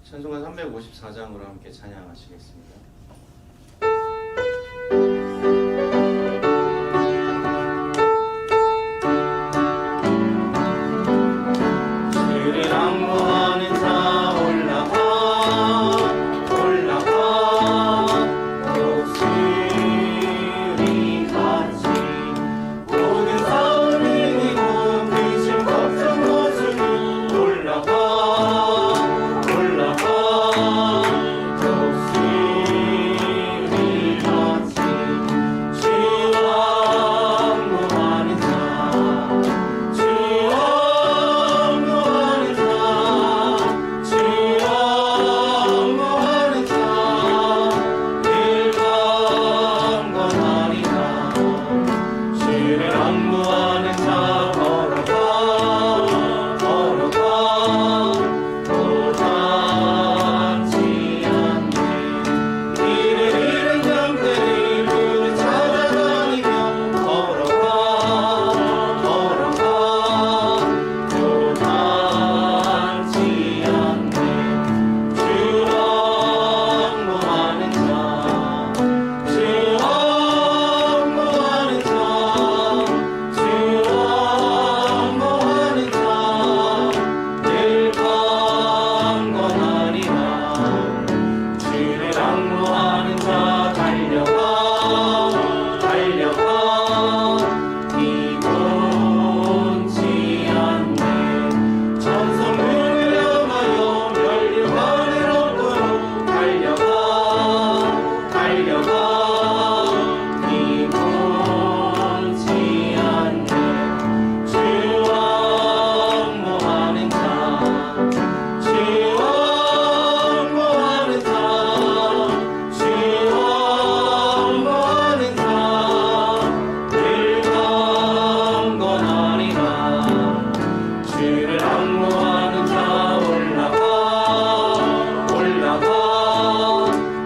찬송가 354장으로 함께 찬양하시겠습니다. 주를 악무하는 자 올라가 독수리 같이 모든 싸움 이기고 근심 걱정 모습이 올라가 독수리 같이 주 악무하는 자 주 악무하는 자 주 악무하는 자 늘 강건하리라. 주를 악무하는 자 걸어가 도닿지 않네. 길을 잃은 양들을 그를 찾아다니며 걸어가 도닿지 않네. 주 악무하는 자 주 악무하는 자 주 악무하는 자 늘 강건하리라. 주를 악무하는 자 달려가 비곤치 않네. 천성문을 향하여 멸류관을 얻도록 달려가 비곤치 않네. 주 악무하는 자 주 악무하는 자 주 악무하는 자 늘 강건하리라. 주를 악무하는 자 올라가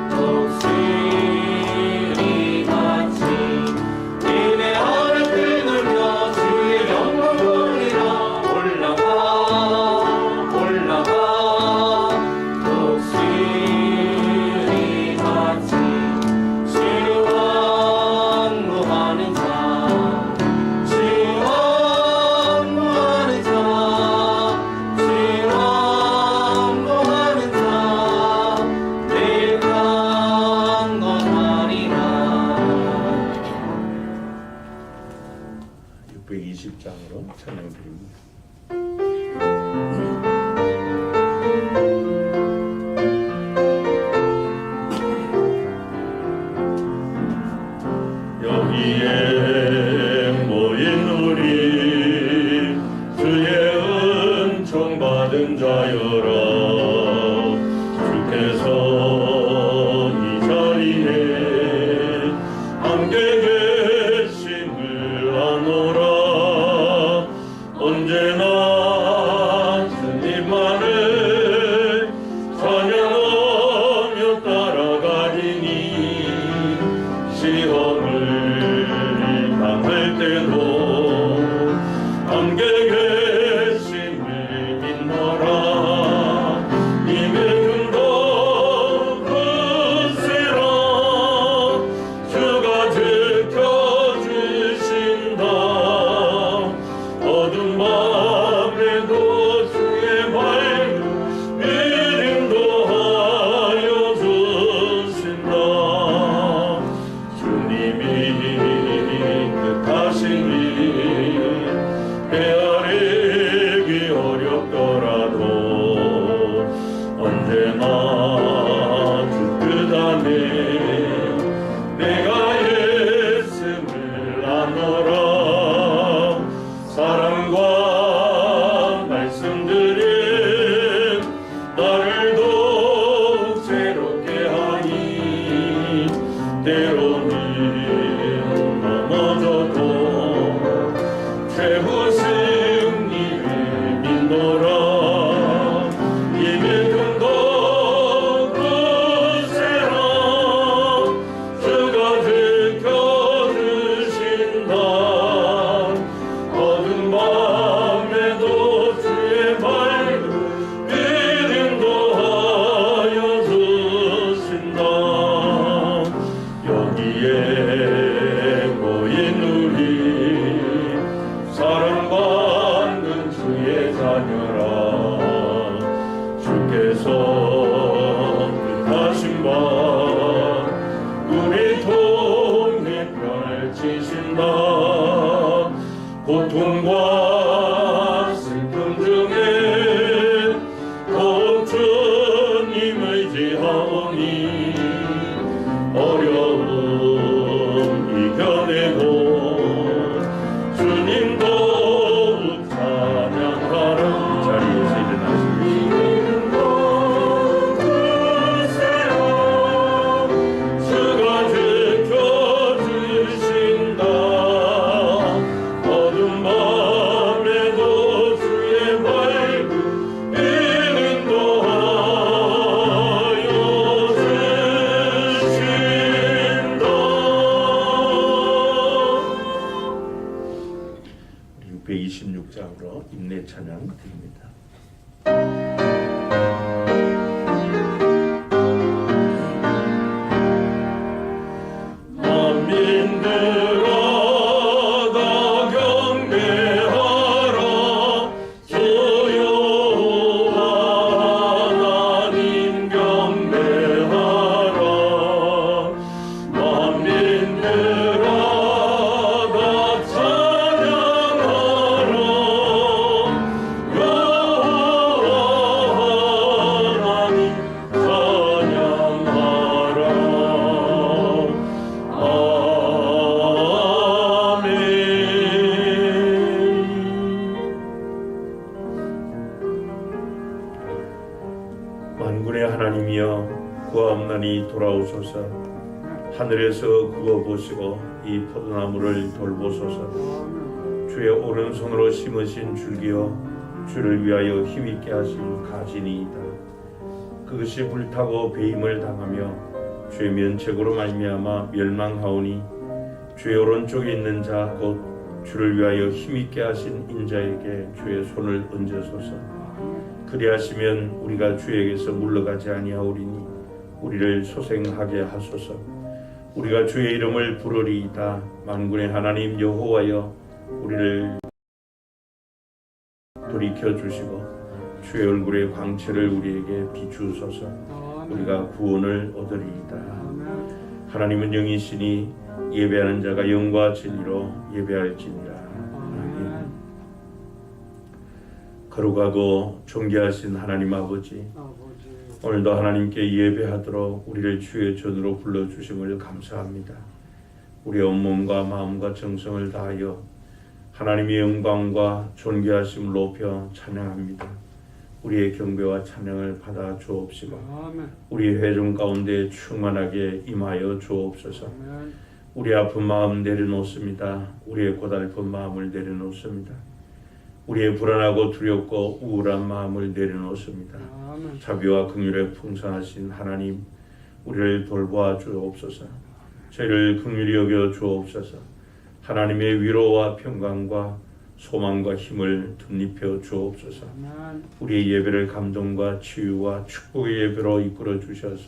독수리 같이 님의 하늘을 누려 주의 영광 보리라. 올라가 독수리 같이 주 악무하는 자 주 악무하는 자 주 악무하는 자 늘 강건하리라. 620장으로 찬양드립니다. 여기에 모인 우리 주의 은총 받은 자여라. 주께서 이 자리에 함께 계심을 아노라. 언제 뜻하신 바 우리 동네 펼치신다. 고통과 슬픔 중에 곧 주님 의지하오니 어려움 이겨내고 주님 더욱 찬양하라. 이 자리에서 일어나시고 주가 지켜주신다. 어둠 밤에도 주의 밝음 인도하여 주신다. 626장으로 인내 찬양 드립니다. 만민들아 다 경배하라. 주 여호와 하나님 경배하라. 만민들아 다 찬양하라. 여호와 하나님 찬양하라. 만군의 하나님이여 구하옵나니 돌아오소서. 하늘에서 그거 보시고 이 포도나무를 돌보소서. 주의 오른손으로 심으신 줄기여 주를 위하여 힘있게 하신 가지니이다. 그것이 불타고 배임을 당하며 주의 면책으로 말미암아 멸망하오니 주의 오른쪽에 있는 자 곧 주를 위하여 힘있게 하신 인자에게 주의 손을 얹으소서. 그리하시면 우리가 주에게서 물러가지 아니하오리니 우리를 소생하게 하소서. 우리가 주의 이름을 부르리이다. 만군의 하나님 여호와여 우리를 돌이켜 주시고 주의 얼굴의 광채를 우리에게 비추소서. 우리가 구원을 얻으리이다. 하나님은 영이시니 예배하는 자가 영과 진리로 예배할지니라. 아멘. 거룩하고 존귀하신 하나님 아버지, 오늘도 하나님께 예배하도록 우리를 주의 전으로 불러주심을 감사합니다. 우리의 온몸과 마음과 정성을 다하여 하나님의 영광과 존귀하심을 높여 찬양합니다. 우리의 경배와 찬양을 받아 주옵시고 우리 회중 가운데 충만하게 임하여 주옵소서. 우리 아픈 마음 내려놓습니다. 우리의 고달픈 마음을 내려놓습니다. 우리의 불안하고 두렵고 우울한 마음을 내려놓습니다. 자비와 긍휼에 풍성하신 하나님, 우리를 돌보아 주옵소서. 저희를 긍휼히 여겨 주옵소서. 하나님의 위로와 평강과 소망과 힘을 덧입혀 주옵소서. 우리의 예배를 감동과 치유와 축복의 예배로 이끌어 주셔서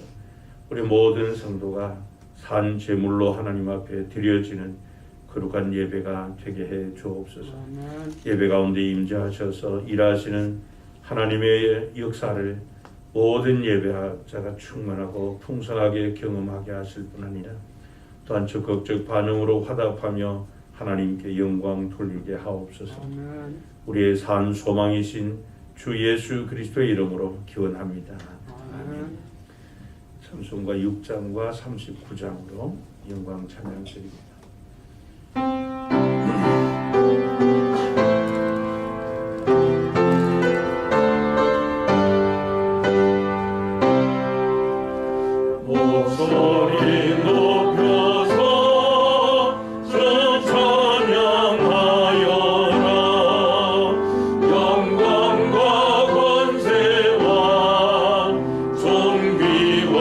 우리 모든 성도가 산 제물로 하나님 앞에 드려지는 거룩한 예배가 되게 해 주옵소서. 예배 가운데 임재하셔서 일하시는 하나님의 역사를 모든 예배자가 충만하고 풍성하게 경험하게 하실 뿐 아니라 또한 적극적 반응으로 화답하며 하나님께 영광 돌리게 하옵소서. 우리의 산 소망이신 주 예수 그리스도의 이름으로 기원합니다. 아멘. 찬송가 6장과 39장으로 영광 찬양 드립니다. 목소리 높여서 주 찬양하여라. 영광과 권세와 존귀와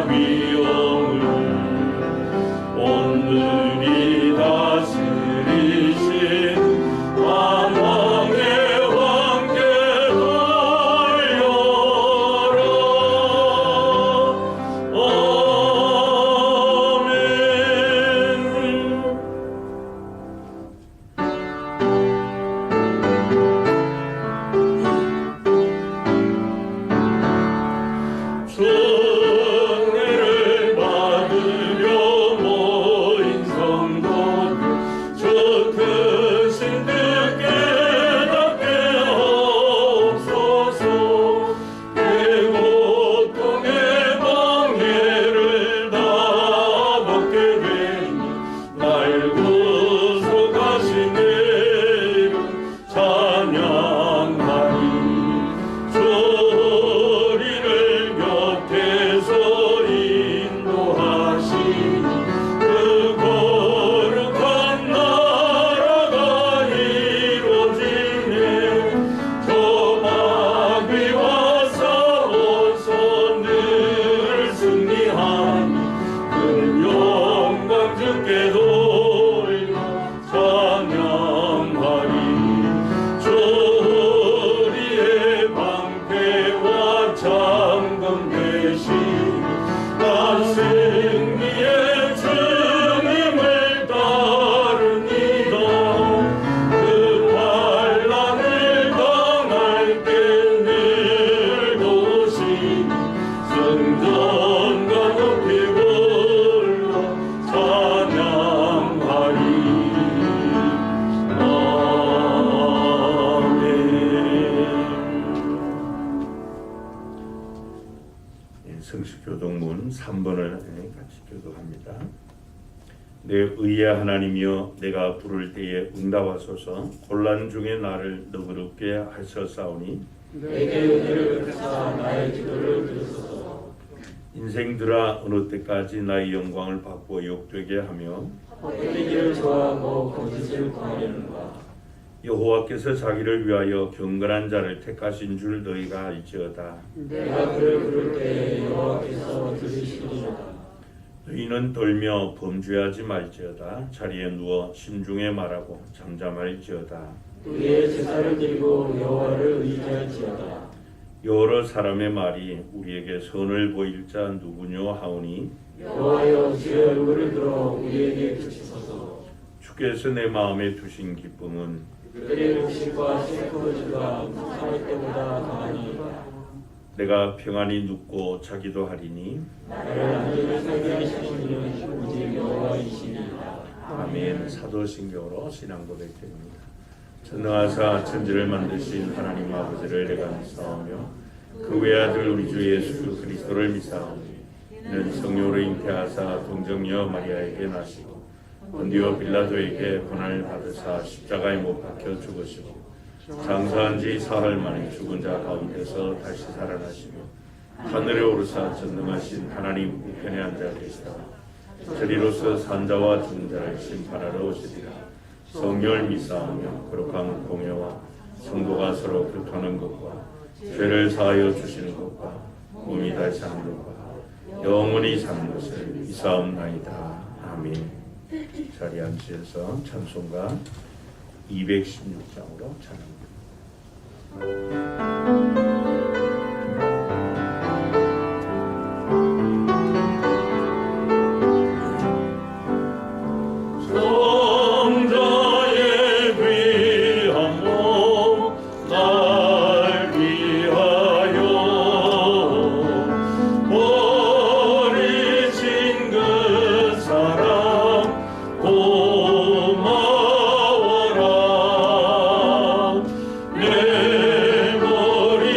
위엄을 오늘이 성전과 높이 불러 찬양하리. 아멘. 성식교동문 3번을 같이 교도합니다. 내 의의 하나님이여, 내가 부를 때에 응답하소서. 곤란 중에 나를 너그럽게 하셨사오니 내게 은혜를 베푸사 나의 기도를 들으소서. 인생들아, 어느 때까지 나의 영광을 바꾸어 욕되게 하며 헛되기를 좋아하고 거짓을 구하려는가. 여호와께서 자기를 위하여 경건한 자를 택하신 줄 너희가 알지어다. 내가 그를 부를 때에 여호와께서 들으시리로다. 너희는 떨며 범죄하지 말지어다. 자리에 누워 심중에 말하고 잠잠할지어다. 우리의 제사를 드리고 여호와를 의지할지어다. 여러 사람의 말이 우리에게 선을 보일 자 누구뇨 하오니 여호와여, 주의 얼굴을 들어 우리에게 비추소서. 주께서 내 마음에 두신 기쁨은 그들의 욕심과 슬픔과 살할 때보다 강하니 내가 평안히 눕고 자기도 하리니 나를 안전히 살게 하시는 이는 오직 여호와이시니이다. 아멘. 사도신경으로 신앙 고백드립니다. 전능하사 천지를 만드신 하나님 아버지를 내가 믿사오며 그 외아들 우리 주 예수 그리스도를 믿사오니 이는 성령으로 잉태하사 동정녀 마리아에게 나시고 본디오 빌라도에게 고난을 받으사 십자가에 못 박혀 죽으시고 장사한 지 사흘 만에 죽은 자 가운데서 다시 살아나시며 하늘에 오르사 전능하신 하나님 우편에 앉아 계시다. 저리로서 산자와 죽은 자를 심판하러 오시리라. 성령을 믿사오며 거룩한 공예와 성도가 서로 교통하는 것과 죄를 사하여 주시는 것과 몸이 다시 사는 것과 영원히 사는 것을 믿사옵나이다. 아멘. 자리에 앉으셔서 찬송가 216장으로 찬양합니다. 성자의 귀한 몸 날 위하여 버리신 그 사랑 고마워라. 내 머리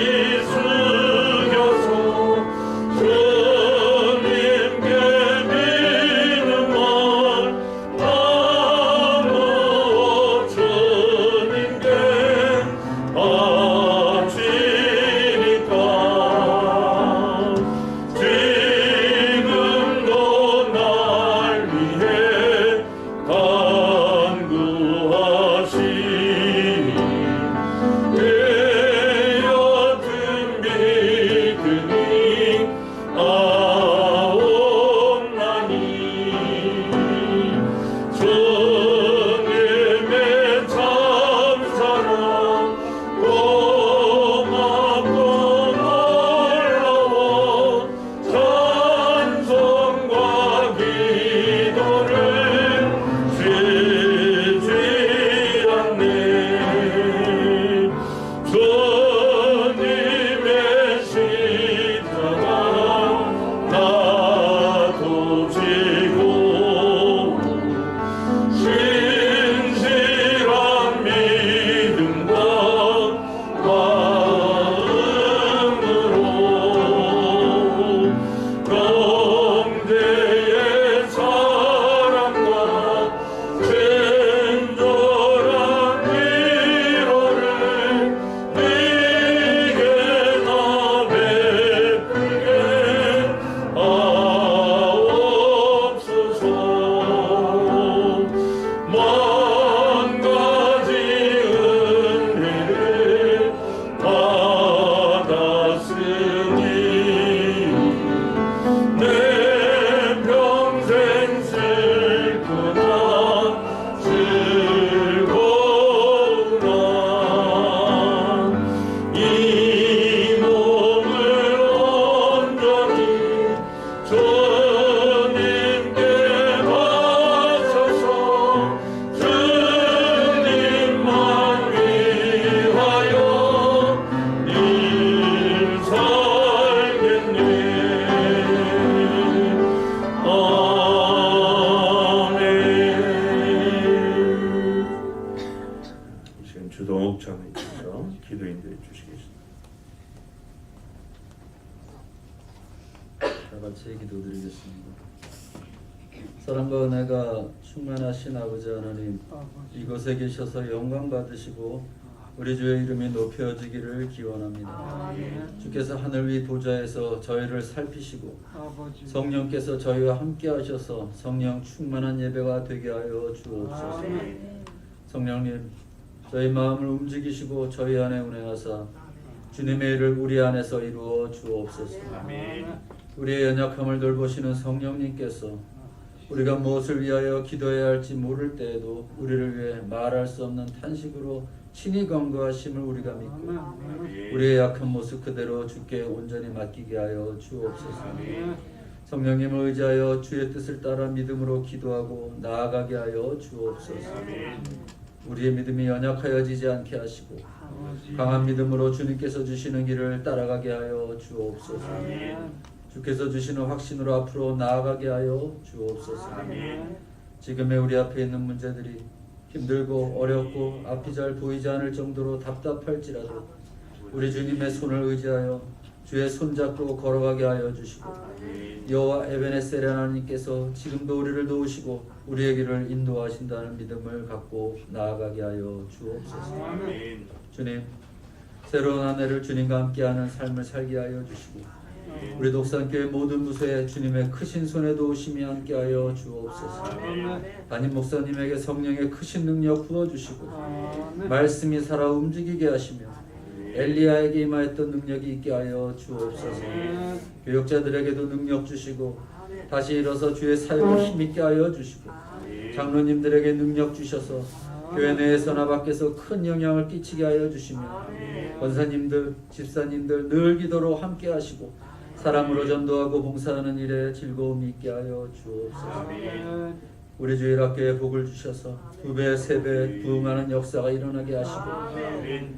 다 같이 기도드리겠습니다. 사랑과 은혜가 충만하신 아버지 하나님, 이곳에 계셔서 영광 받으시고 우리 주의 이름이 높여지기를 기원합니다. 주께서 하늘 위 보좌에서 저희를 살피시고 성령께서 저희와 함께 하셔서 성령 충만한 예배가 되게 하여 주옵소서. 성령님, 저희 마음을 움직이시고 저희 안에 운행하사 주님의 일을 우리 안에서 이루어 주옵소서. 우리의 연약함을 돌보시는 성령님께서 우리가 무엇을 위하여 기도해야 할지 모를 때에도 우리를 위해 말할 수 없는 탄식으로 친히 간구하심을 우리가 믿고 우리의 약한 모습 그대로 주께 온전히 맡기게 하여 주옵소서. 성령님을 의지하여 주의 뜻을 따라 믿음으로 기도하고 나아가게 하여 주옵소서. 우리의 믿음이 연약하여지지 않게 하시고 강한 믿음으로 주님께서 주시는 길을 따라가게 하여 주옵소서. 주께서 주시는 확신으로 앞으로 나아가게 하여 주옵소서. 지금의 우리 앞에 있는 문제들이 힘들고 어렵고 앞이 잘 보이지 않을 정도로 답답할지라도 우리 주님의 손을 의지하여 주의 손잡고 걸어가게 하여 주시고 여호와 에베네셀 하나님께서 지금도 우리를 도우시고 우리의 길을 인도하신다는 믿음을 갖고 나아가게 하여 주옵소서. 주님, 새로운 한 해를 주님과 함께하는 삶을 살게 하여 주시고 우리 독산교회 모든 부서에 주님의 크신 손에 도우심이 함께하여 주옵소서. 담임 목사님에게 성령의 크신 능력 부어주시고 말씀이 살아 움직이게 하시며 엘리야에게 임하였던 능력이 있게 하여 주옵소서. 교역자들에게도 능력 주시고 다시 일어서 주의 사역을 힘있게 하여 주시고 장로님들에게 능력 주셔서 교회 내에서나 밖에서 큰 영향을 끼치게 하여 주시며 권사님들, 집사님들 늘 기도로 함께 하시고 사랑으로 전도하고 봉사하는 일에 즐거움이 있게 하여 주옵소서. 우리 주 일학교에 복을 주셔서 2배, 3배 부흥하는 역사가 일어나게 하시고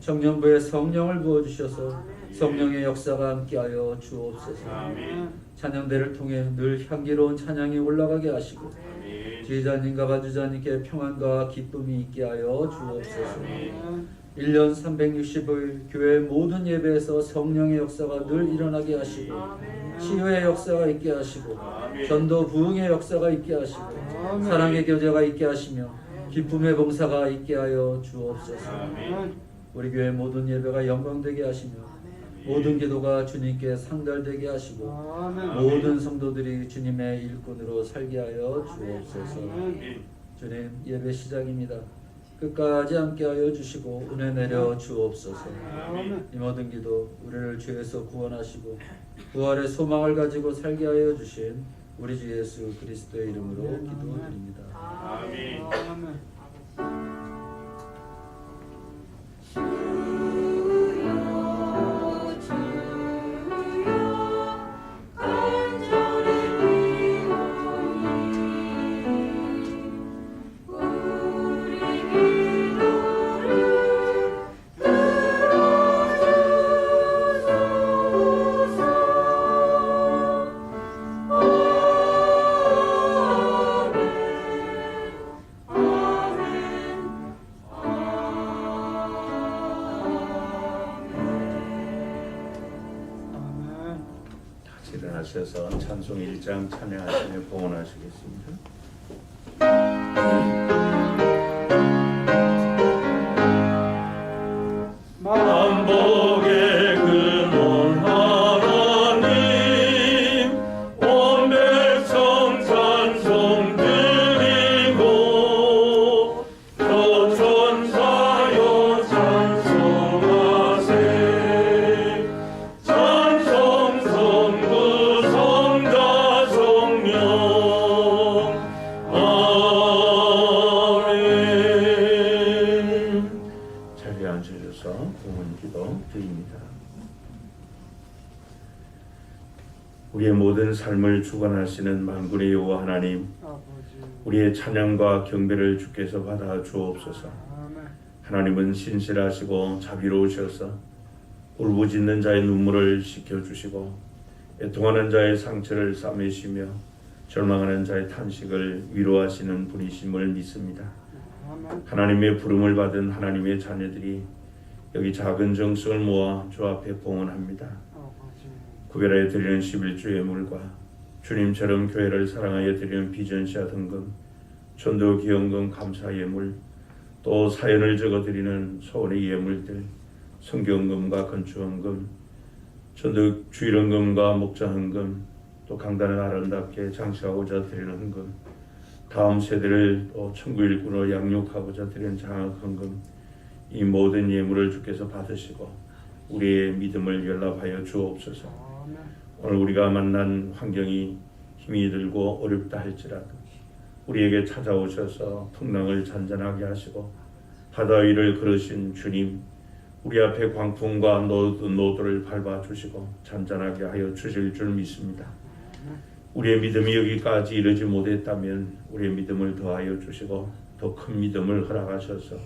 청년부에 성령을 부어주셔서 성령의 역사가 함께하여 주옵소서. 찬양대를 통해 늘 향기로운 찬양이 올라가게 하시고 지휘자님과 바주자님께 평안과 기쁨이 있게 하여 주옵소서. 1년 365일 교회 모든 예배에서 성령의 역사가 늘 일어나게 하시고 치유의 역사가 있게 하시고 전도 부흥의 역사가 있게 하시고 사랑의 교제가 있게 하시며 기쁨의 봉사가 있게 하여 주옵소서. 우리 교회 모든 예배가 영광되게 하시며 모든 기도가 주님께 상달되게 하시고 모든 성도들이 주님의 일꾼으로 살게 하여 주옵소서. 주님, 예배 시작입니다. 끝까지 함께하여 주시고 은혜 내려 주옵소서. 이 모든 기도 우리를 죄에서 구원하시고 부활의 소망을 가지고 살게 하여 주신 우리 주 예수 그리스도의 이름으로 기도드립니다. 아멘. 일어나셔서 찬송 1장 찬양하시며 봉헌하시겠습니다. 만복의 근원 하나님 온 백성 찬송 드리고 저 천사여 찬송하세. 찬송 성부 성자 성령 아멘. 자리에 앉으셔서 봉헌기도 드립니다. 우리의 모든 삶을 주관하시는 만군의 여호와 하나님, 우리의 찬양과 경배를 주께서 받아 주옵소서. 하나님은 신실하시고 자비로우셔서 울부짖는 자의 눈물을 씻겨주시고 애통하는 자의 상처를 싸매시며 절망하는 자의 탄식을 위로하시는 분이심을 믿습니다. 하나님의 부름을 받은 하나님의 자녀들이 여기 작은 정성을 모아 주 앞에 봉헌합니다. 구별하여 드리는 11주 예물과 주님처럼 교회를 사랑하여 드리는 비전시아 등금, 전도 기원금 감사 예물, 또 사연을 적어 드리는 소원의 예물들, 성경금과 건축헌금, 전도 주일헌금과 목자헌금, 또 강단을 아름답게 장식하고자 드리는 헌금, 다음 세대를 또 천국 일꾼으로 양육하고자 드리는 장학헌금, 이 모든 예물을 주께서 받으시고 우리의 믿음을 연락하여 주옵소서. 오늘 우리가 만난 환경이 힘이 들고 어렵다 할지라도 우리에게 찾아오셔서 풍랑을 잔잔하게 하시고 바다 위를 걸으신 주님, 우리 앞에 광풍과 노도를 밟아주시고 잔잔하게 하여 주실 줄 믿습니다. 우리의 믿음이 여기까지 이르지 못했다면 우리의 믿음을 더하여 주시고 더 큰 믿음을 허락하셔서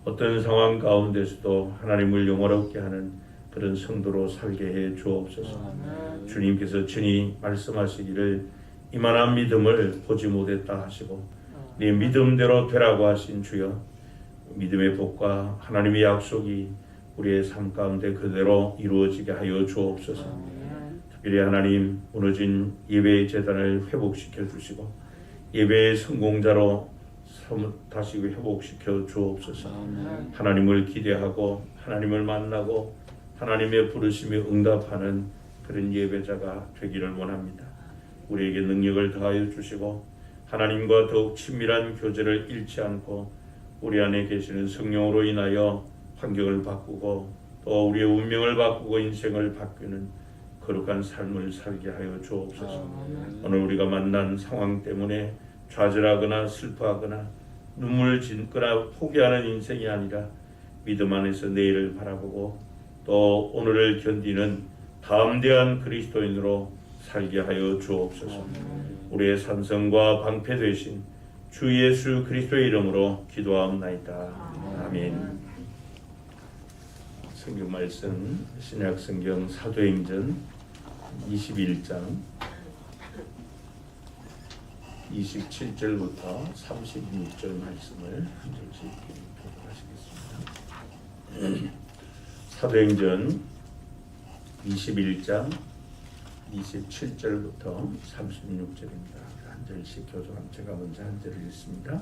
어떤 상황 가운데서도 하나님을 영화롭게 하는 그런 성도로 살게 해 주옵소서. 주님께서 친히 말씀하시기를 이만한 믿음을 보지 못했다 하시고 네 믿음대로 되라고 하신 주여, 믿음의 복과 하나님의 약속이 우리의 삶 가운데 그대로 이루어지게 하여 주옵소서. 특별히 하나님, 무너진 예배의 재단을 회복시켜 주시고 예배의 성공자로 다시 회복시켜 주옵소서. 하나님을 기대하고 하나님을 만나고 하나님의 부르심에 응답하는 그런 예배자가 되기를 원합니다. 우리에게 능력을 더하여 주시고 하나님과 더욱 친밀한 교제를 잃지 않고 우리 안에 계시는 성령으로 인하여 환경을 바꾸고 또 우리의 운명을 바꾸고 인생을 바꾸는 거룩한 삶을 살게 하여 주옵소서. 오늘 우리가 만난 상황 때문에 좌절하거나 슬퍼하거나 눈물 짓거나 포기하는 인생이 아니라 믿음 안에서 내일을 바라보고 또 오늘을 견디는 담대한 그리스도인으로 살게 하여 주옵소서. 우리의 산성과 방패 되신 주 예수 그리스도의 이름으로 기도하옵나이다. 아멘. 성경 말씀 신약 성경 사도행전 21장 27절부터 36절 말씀을 한 절씩 교독하시겠습니다. 사도행전 21장 27절부터 36절입니다. 한 절씩 교독하면 제가 먼저 한 절을 읽습니다.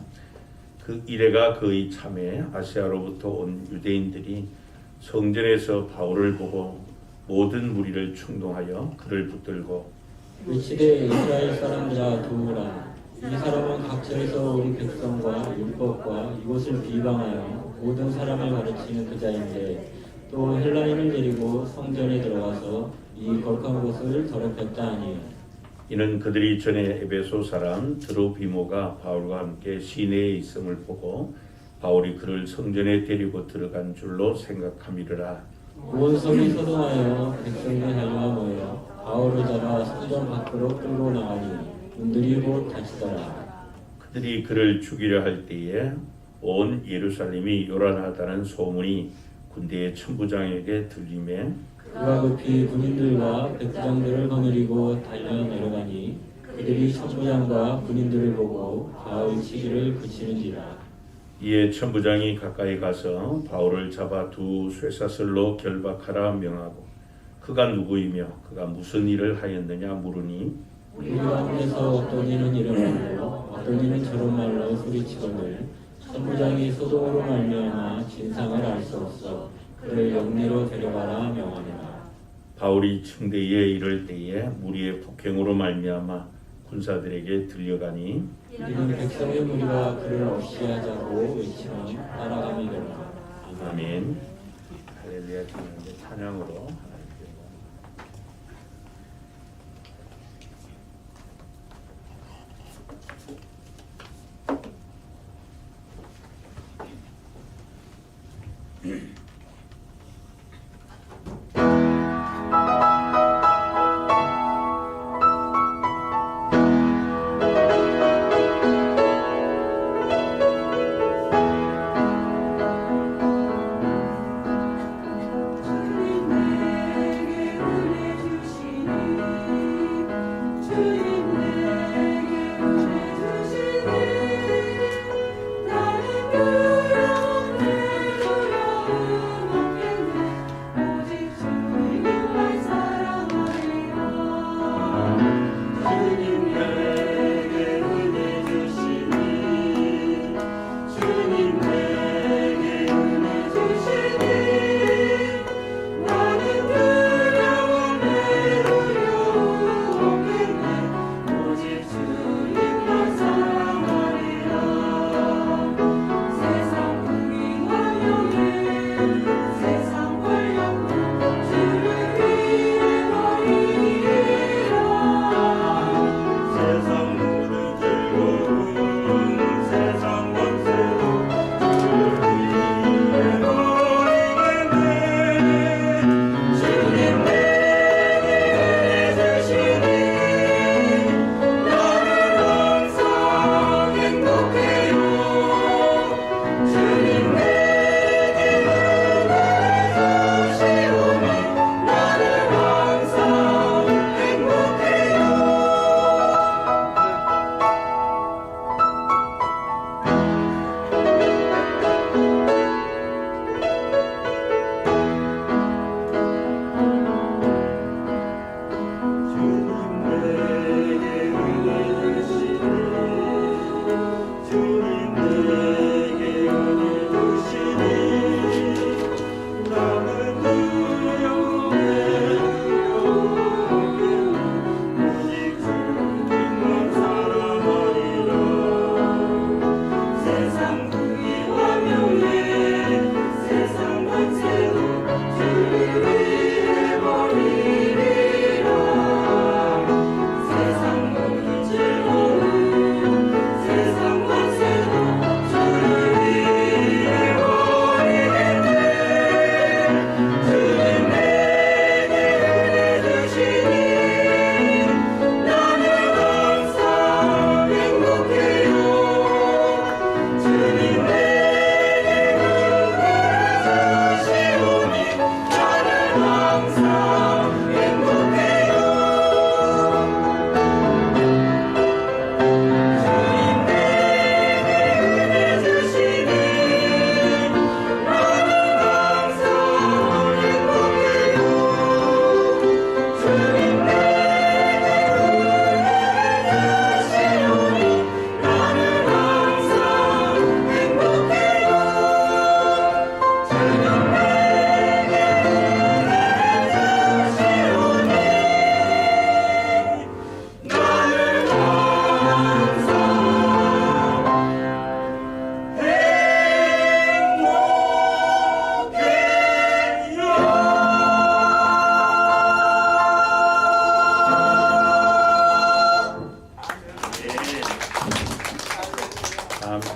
그 이래가 거의 참에 아시아로부터 온 유대인들이 성전에서 바울을 보고 모든 무리를 충동하여 그를 붙들고 위치대 이스라엘 사람들아 도우라. 이 사람은 각처에서 우리 백성과 율법과 이곳을 비방하여 모든 사람을 가르치는 그자인데 또 헬라인을 데리고 성전에 들어가서 이 거룩한 곳을 더럽혔다 하니 이는 그들이 전에 에베소 사람 드로비모가 바울과 함께 시내에 있음을 보고 바울이 그를 성전에 데리고 들어간 줄로 생각함이라. 온 성이 소동하여 백성이 달려와 모여 바울을 잡아 성전 밖으로 끌고 나가니 문들이 곧 닫히더라. 그들이 그를 죽이려 할 때에 온 예루살렘이 요란하다는 소문이 군대의 천부장에게 들리매 그가 급히 군인들과 백부장들을 거느리고 달려 내려가니 그들이 천부장과 군인들을 보고 바울 치기를 그치는지라. 이에 천부장이 가까이 가서 바울을 잡아 두 쇠사슬로 결박하라 명하고 그가 누구이며 그가 무슨 일을 하였느냐 물으니 우리 가운데서 어떤 이는 이러고 어떤 이는 저런 말로 소리치거늘 천부장이 소동으로 말미암아 진상을 알 수 없어 그를 영내로 데려가라 명하니라. 바울이 층대에 이를 때에 무리의 폭행으로 말미암아 군사들에게 들려가니 이는 백성의 무리가 그를 없이 하자고 외치며 따라가미 되라. 아멘. 할렐루야. 주님의 찬양으로 하나님께 나는 그런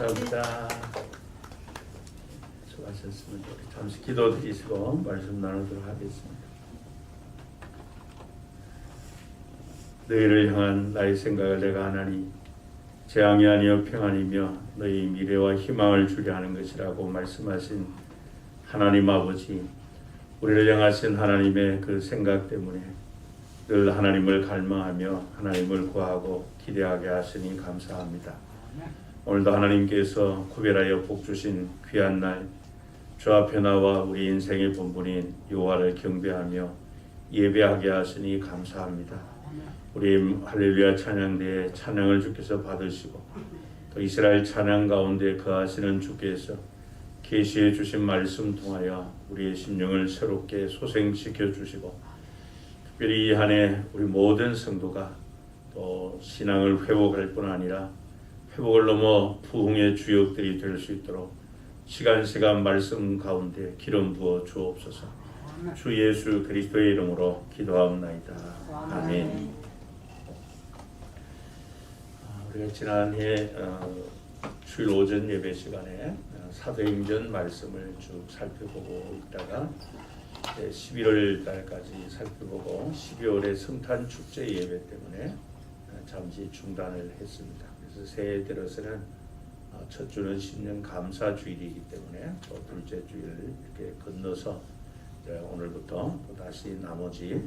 감사합니다. 수고하셨습니다. 우리 잠시 기도드리시고 말씀 나누도록 하겠습니다. 너희를 향한 나의 생각을 내가 하나니 재앙이 아니요 평안이며 너희 미래와 희망을 주려 하는 것이라고 말씀하신 하나님 아버지, 우리를 향하신 하나님의 그 생각 때문에 늘 하나님을 갈망하며 하나님을 구하고 기대하게 하시니 감사합니다. 오늘도 하나님께서 구별하여 복 주신 귀한 날, 주 앞에 나와 우리 인생의 본분인 여호와를 경배하며 예배하게 하시니 감사합니다. 우리 할렐루야 찬양대에 찬양을 주께서 받으시고 또 이스라엘 찬양 가운데 거하시는 주께서 계시해 주신 말씀 통하여 우리의 심령을 새롭게 소생시켜 주시고, 특별히 이 한 해 우리 모든 성도가 또 신앙을 회복할 뿐 아니라 회복을 넘어 부흥의 주역들이 될 수 있도록 시간 말씀 가운데 기름 부어 주옵소서. 주 예수 그리스도의 이름으로 기도하옵나이다. 아멘. 우리가 지난해 주일 오전 예배 시간에 사도행전 말씀을 쭉 살펴보고 있다가 11월 달까지 살펴보고 12월에 성탄 축제 예배 때문에 잠시 중단을 했습니다. 그래서 새해 들어서는 첫 주는 신년 감사 주일이기 때문에 또 둘째 주일을 이렇게 건너서 오늘부터 또 다시 나머지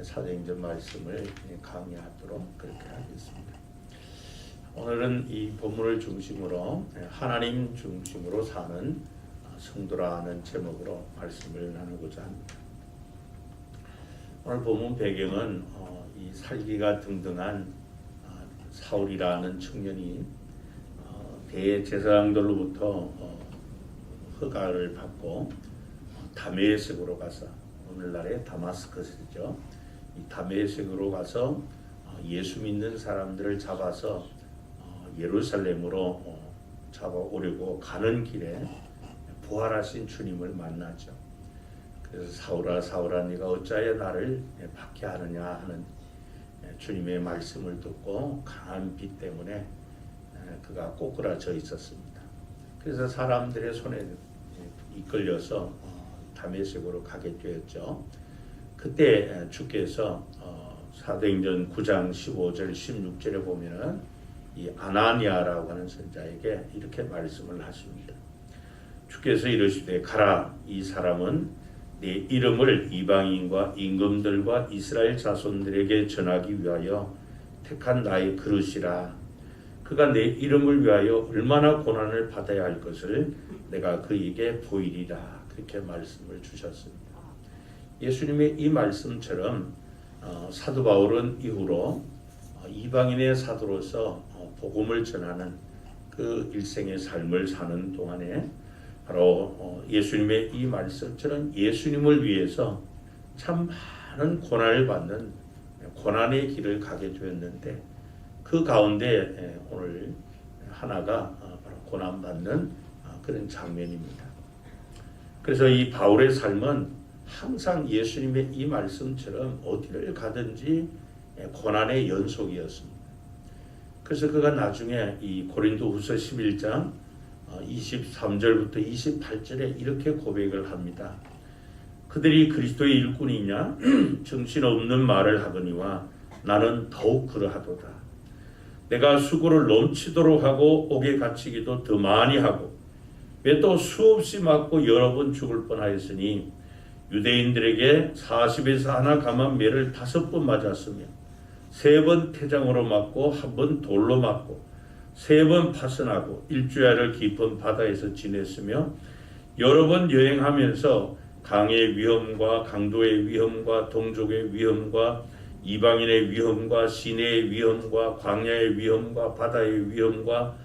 사도행전 말씀을 강의하도록 그렇게 하겠습니다. 오늘은 이 본문을 중심으로 하나님 중심으로 사는 성도라는 제목으로 말씀을 나누고자 합니다. 오늘 본문 배경은 이 살기가 등등한 사울이라는 청년이 대제사장들로부터 허가를 받고 다메섹으로 가서, 오늘날의 다마스커스죠. 이 다메섹으로 가서 예수 믿는 사람들을 잡아서 예루살렘으로 잡아오려고 가는 길에 부활하신 주님을 만나죠. 그래서 사울아 사울아 네가 어찌하여 나를 박해하느냐 하는 주님의 말씀을 듣고 강한 빛 때문에 그가 꼬꾸라져 있었습니다. 그래서 사람들의 손에 이끌려서 다메섹으로 가게 되었죠. 그때 주께서 사도행전 9장 15절 16절에 보면은 이 아나니아라고 하는 선자에게 이렇게 말씀을 하십니다. 주께서 이르시되 가라, 이 사람은 내 이름을 이방인과 임금들과 이스라엘 자손들에게 전하기 위하여 택한 나의 그릇이라. 그가 내 이름을 위하여 얼마나 고난을 받아야 할 것을 내가 그에게 보이리라. 그렇게 말씀을 주셨습니다. 예수님의 이 말씀처럼 사도 바울은 이후로 이방인의 사도로서 복음을 전하는 그 일생의 삶을 사는 동안에 바로 예수님의 이 말씀처럼 예수님을 위해서 참 많은 고난을 받는 고난의 길을 가게 되었는데, 그 가운데 오늘 하나가 바로 고난받는 그런 장면입니다. 그래서 이 바울의 삶은 항상 예수님의 이 말씀처럼 어디를 가든지 고난의 연속이었습니다. 그래서 그가 나중에 이 고린도후서 11장 23절부터 28절에 이렇게 고백을 합니다. 그들이 그리스도의 일꾼이냐 정신없는 말을 하거니와 나는 더욱 그러하도다. 내가 수고를 넘치도록 하고 옥에 갇히기도 더 많이 하고 왜 또 수없이 맞고 여러 번 죽을 뻔하였으니 유대인들에게 40에서 하나 감한 매를 5번 맞았으며 3번 태장으로 맞고 1번 돌로 맞고 3번 파선하고 일주야를 깊은 바다에서 지냈으며 여러 번 여행하면서 강의 위험과 강도의 위험과 동족의 위험과 이방인의 위험과 시내의 위험과 광야의 위험과 바다의 위험과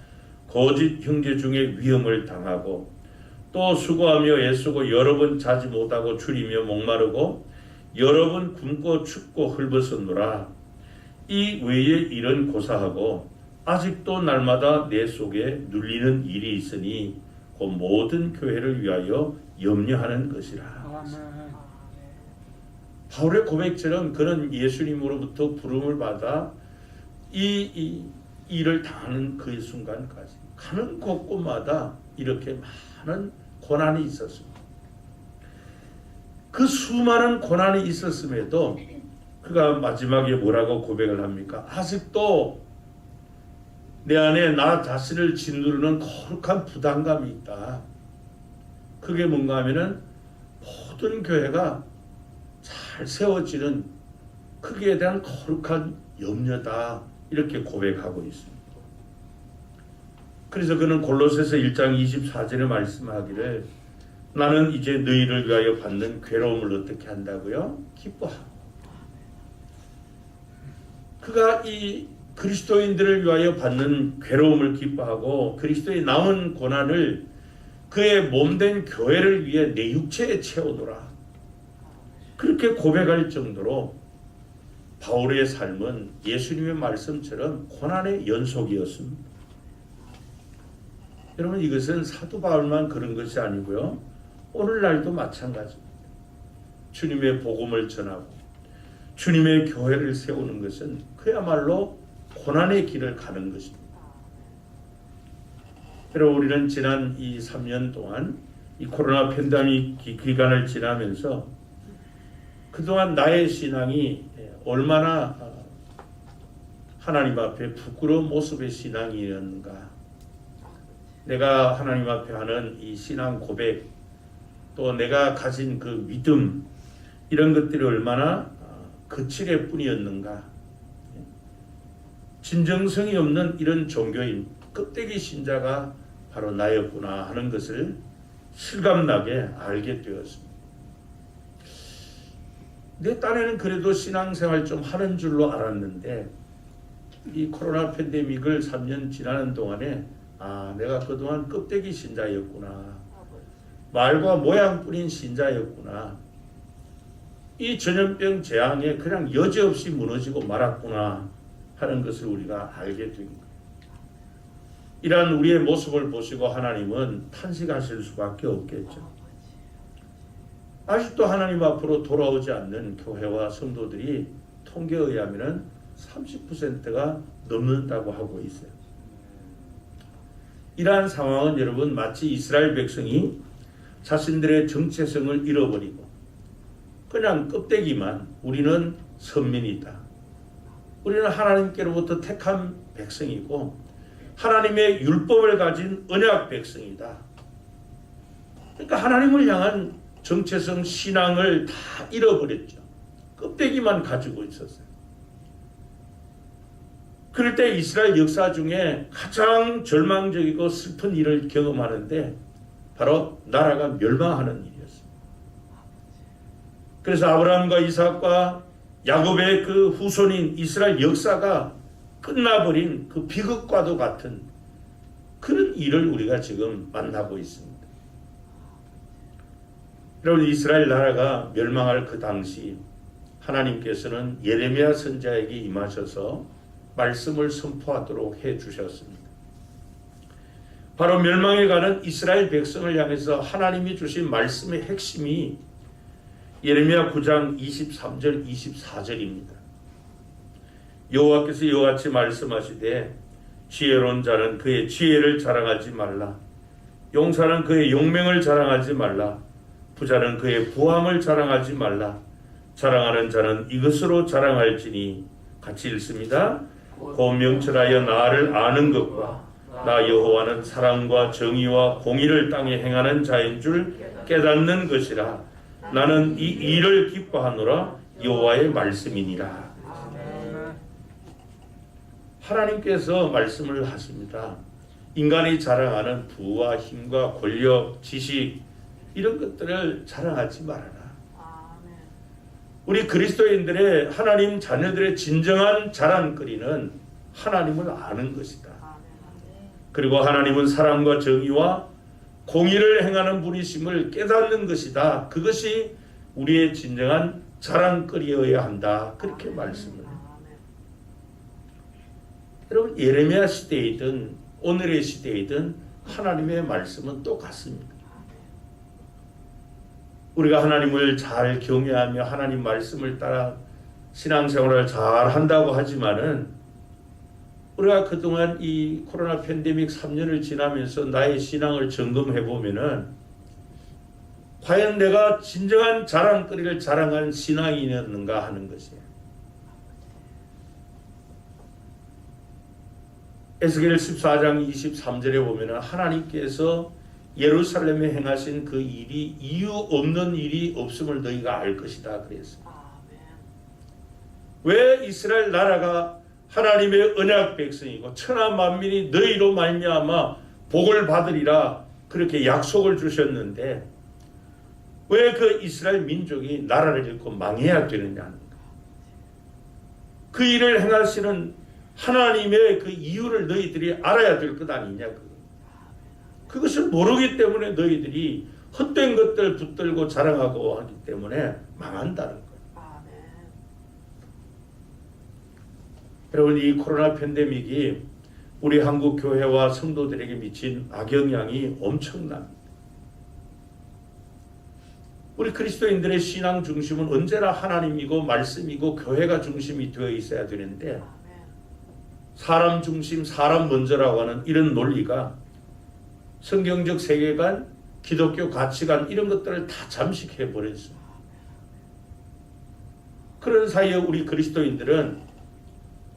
거짓 형제 중에 위험을 당하고 또 수고하며 애쓰고 여러 번 자지 못하고 줄이며 목마르고 여러 번 굶고 춥고 헐벗었노라. 이 외에 이런 고사하고 아직도 날마다 내 속에 눌리는 일이 있으니 그 모든 교회를 위하여 염려하는 것이라. 바울의 고백처럼 그는 예수님으로부터 부름을 받아 이 일을 당하는 그 순간까지 가는 곳곳마다 이렇게 많은 고난이 있었습니다. 그 수많은 고난이 있었음에도 그가 마지막에 뭐라고 고백을 합니까? 아직도 내 안에 나 자신을 짓누르는 거룩한 부담감이 있다. 그게 뭔가 하면은 모든 교회가 잘 세워지는 크기에 대한 거룩한 염려다. 이렇게 고백하고 있습니다. 그래서 그는 골로새서 1장 24절에 말씀하기를 나는 이제 너희를 위하여 받는 괴로움을 어떻게 한다고요? 기뻐하고. 그가 이 그리스도인들을 위하여 받는 괴로움을 기뻐하고 그리스도의 남은 고난을 그의 몸된 교회를 위해 내 육체에 채우노라. 그렇게 고백할 정도로 바울의 삶은 예수님의 말씀처럼 고난의 연속이었습니다. 여러분, 이것은 사도 바울만 그런 것이 아니고요. 오늘날도 마찬가지입니다. 주님의 복음을 전하고 주님의 교회를 세우는 것은 그야말로 고난의 길을 가는 것입니다. 여러분, 우리는 지난 이 3년 동안 이 코로나 팬데믹 기간을 지나면서 그동안 나의 신앙이 얼마나 하나님 앞에 부끄러운 모습의 신앙이었는가. 내가 하나님 앞에 하는 이 신앙 고백, 또 내가 가진 그 믿음, 이런 것들이 얼마나 거칠의 뿐이었는가. 진정성이 없는 이런 종교인 껍데기 신자가 바로 나였구나 하는 것을 실감나게 알게 되었습니다. 내 딴에는 그래도 신앙생활 좀 하는 줄로 알았는데 이 코로나 팬데믹을 3년 지나는 동안에 내가 그동안 껍데기 신자였구나. 말과 모양뿐인 신자였구나. 이 전염병 재앙에 그냥 여지없이 무너지고 말았구나 하는 것을 우리가 알게 됩니다. 이러한 우리의 모습을 보시고 하나님은 탄식하실 수밖에 없겠죠. 아직도 하나님 앞으로 돌아오지 않는 교회와 성도들이 통계에 의하면 30%가 넘는다고 하고 있어요. 이러한 상황은 여러분 마치 이스라엘 백성이 자신들의 정체성을 잃어버리고 그냥 껍데기만 우리는 선민이다. 우리는 하나님께로부터 택한 백성이고 하나님의 율법을 가진 언약 백성이다. 그러니까 하나님을 향한 정체성 신앙을 다 잃어버렸죠. 껍데기만 가지고 있었어요. 그럴 때 이스라엘 역사 중에 가장 절망적이고 슬픈 일을 경험하는데 바로 나라가 멸망하는 일이었어요. 그래서 아브라함과 이삭과 야곱의 그 후손인 이스라엘 역사가 끝나버린 그 비극과도 같은 그런 일을 우리가 지금 만나고 있습니다. 여러분, 이스라엘 나라가 멸망할 그 당시 하나님께서는 예레미야 선지자에게 임하셔서 말씀을 선포하도록 해주셨습니다. 바로 멸망에 가는 이스라엘 백성을 향해서 하나님이 주신 말씀의 핵심이 예레미야 9장 23절 24절입니다. 여호와께서 이와 같이 말씀하시되 지혜로운 자는 그의 지혜를 자랑하지 말라. 용사는 그의 용맹을 자랑하지 말라. 부자는 그의 부함을 자랑하지 말라. 자랑하는 자는 이것으로 자랑할지니 같이 읽습니다. 곧 명철하여 나를 아는 것과 나 여호와는 사랑과 정의와 공의를 땅에 행하는 자인 줄 깨닫는 것이라. 나는 이 일을 기뻐하노라. 여호와의 말씀이니라. 하나님께서 말씀을 하십니다. 인간이 자랑하는 부와 힘과 권력, 지식 이런 것들을 자랑하지 말아라. 우리 그리스도인들의 하나님 자녀들의 진정한 자랑거리는 하나님을 아는 것이다. 그리고 하나님은 사랑과 정의와 공의를 행하는 분이심을 깨닫는 것이다. 그것이 우리의 진정한 자랑거리여야 한다. 그렇게 말씀을 해요. 여러분, 예레미야 시대이든 오늘의 시대이든 하나님의 말씀은 똑같습니다. 우리가 하나님을 잘 경외하며 하나님 말씀을 따라 신앙생활을 잘 한다고 하지만은 우리가 그동안 이 코로나 팬데믹 3년을 지나면서 나의 신앙을 점검해 보면은 과연 내가 진정한 자랑거리를 자랑하는 신앙이었는가 하는 것이에요. 에스겔 14장 23절에 보면은 하나님께서 예루살렘에 행하신 그 일이 이유 없는 일이 없음을 너희가 알 것이다 그랬어요. 왜 이스라엘 나라가 하나님의 언약 백성이고 천하 만민이 너희로 말미암아 복을 받으리라 그렇게 약속을 주셨는데 왜 그 이스라엘 민족이 나라를 잃고 망해야 되느냐. 그 일을 행하시는 하나님의 그 이유를 너희들이 알아야 될 것 아니냐. 그것을 모르기 때문에 너희들이 헛된 것들 붙들고 자랑하고 하기 때문에 망한다는 거예요. 여러분, 이 코로나 팬데믹이 우리 한국 교회와 성도들에게 미친 악영향이 엄청납니다. 우리 그리스도인들의 신앙 중심은 언제나 하나님이고 말씀이고 교회가 중심이 되어 있어야 되는데 사람 중심, 사람 먼저라고 하는 이런 논리가 성경적 세계관, 기독교 가치관 이런 것들을 다 잠식해 버렸어요. 그런 사이에 우리 그리스도인들은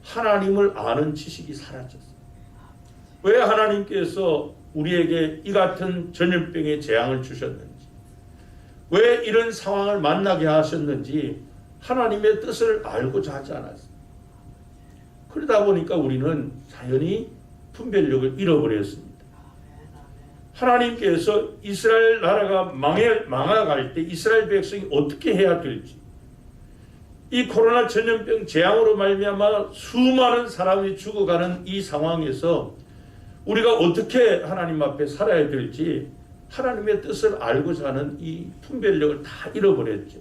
하나님을 아는 지식이 사라졌어요. 왜 하나님께서 우리에게 이 같은 전염병의 재앙을 주셨는지, 왜 이런 상황을 만나게 하셨는지 하나님의 뜻을 알고자 하지 않았어요. 그러다 보니까 우리는 자연히 분별력을 잃어버렸습니다. 하나님께서 이스라엘 나라가 망해갈 때 이스라엘 백성이 어떻게 해야 될지, 이 코로나 전염병 재앙으로 말미암아 수많은 사람이 죽어가는 이 상황에서 우리가 어떻게 하나님 앞에 살아야 될지 하나님의 뜻을 알고자 하는 이 분별력을 다 잃어버렸죠.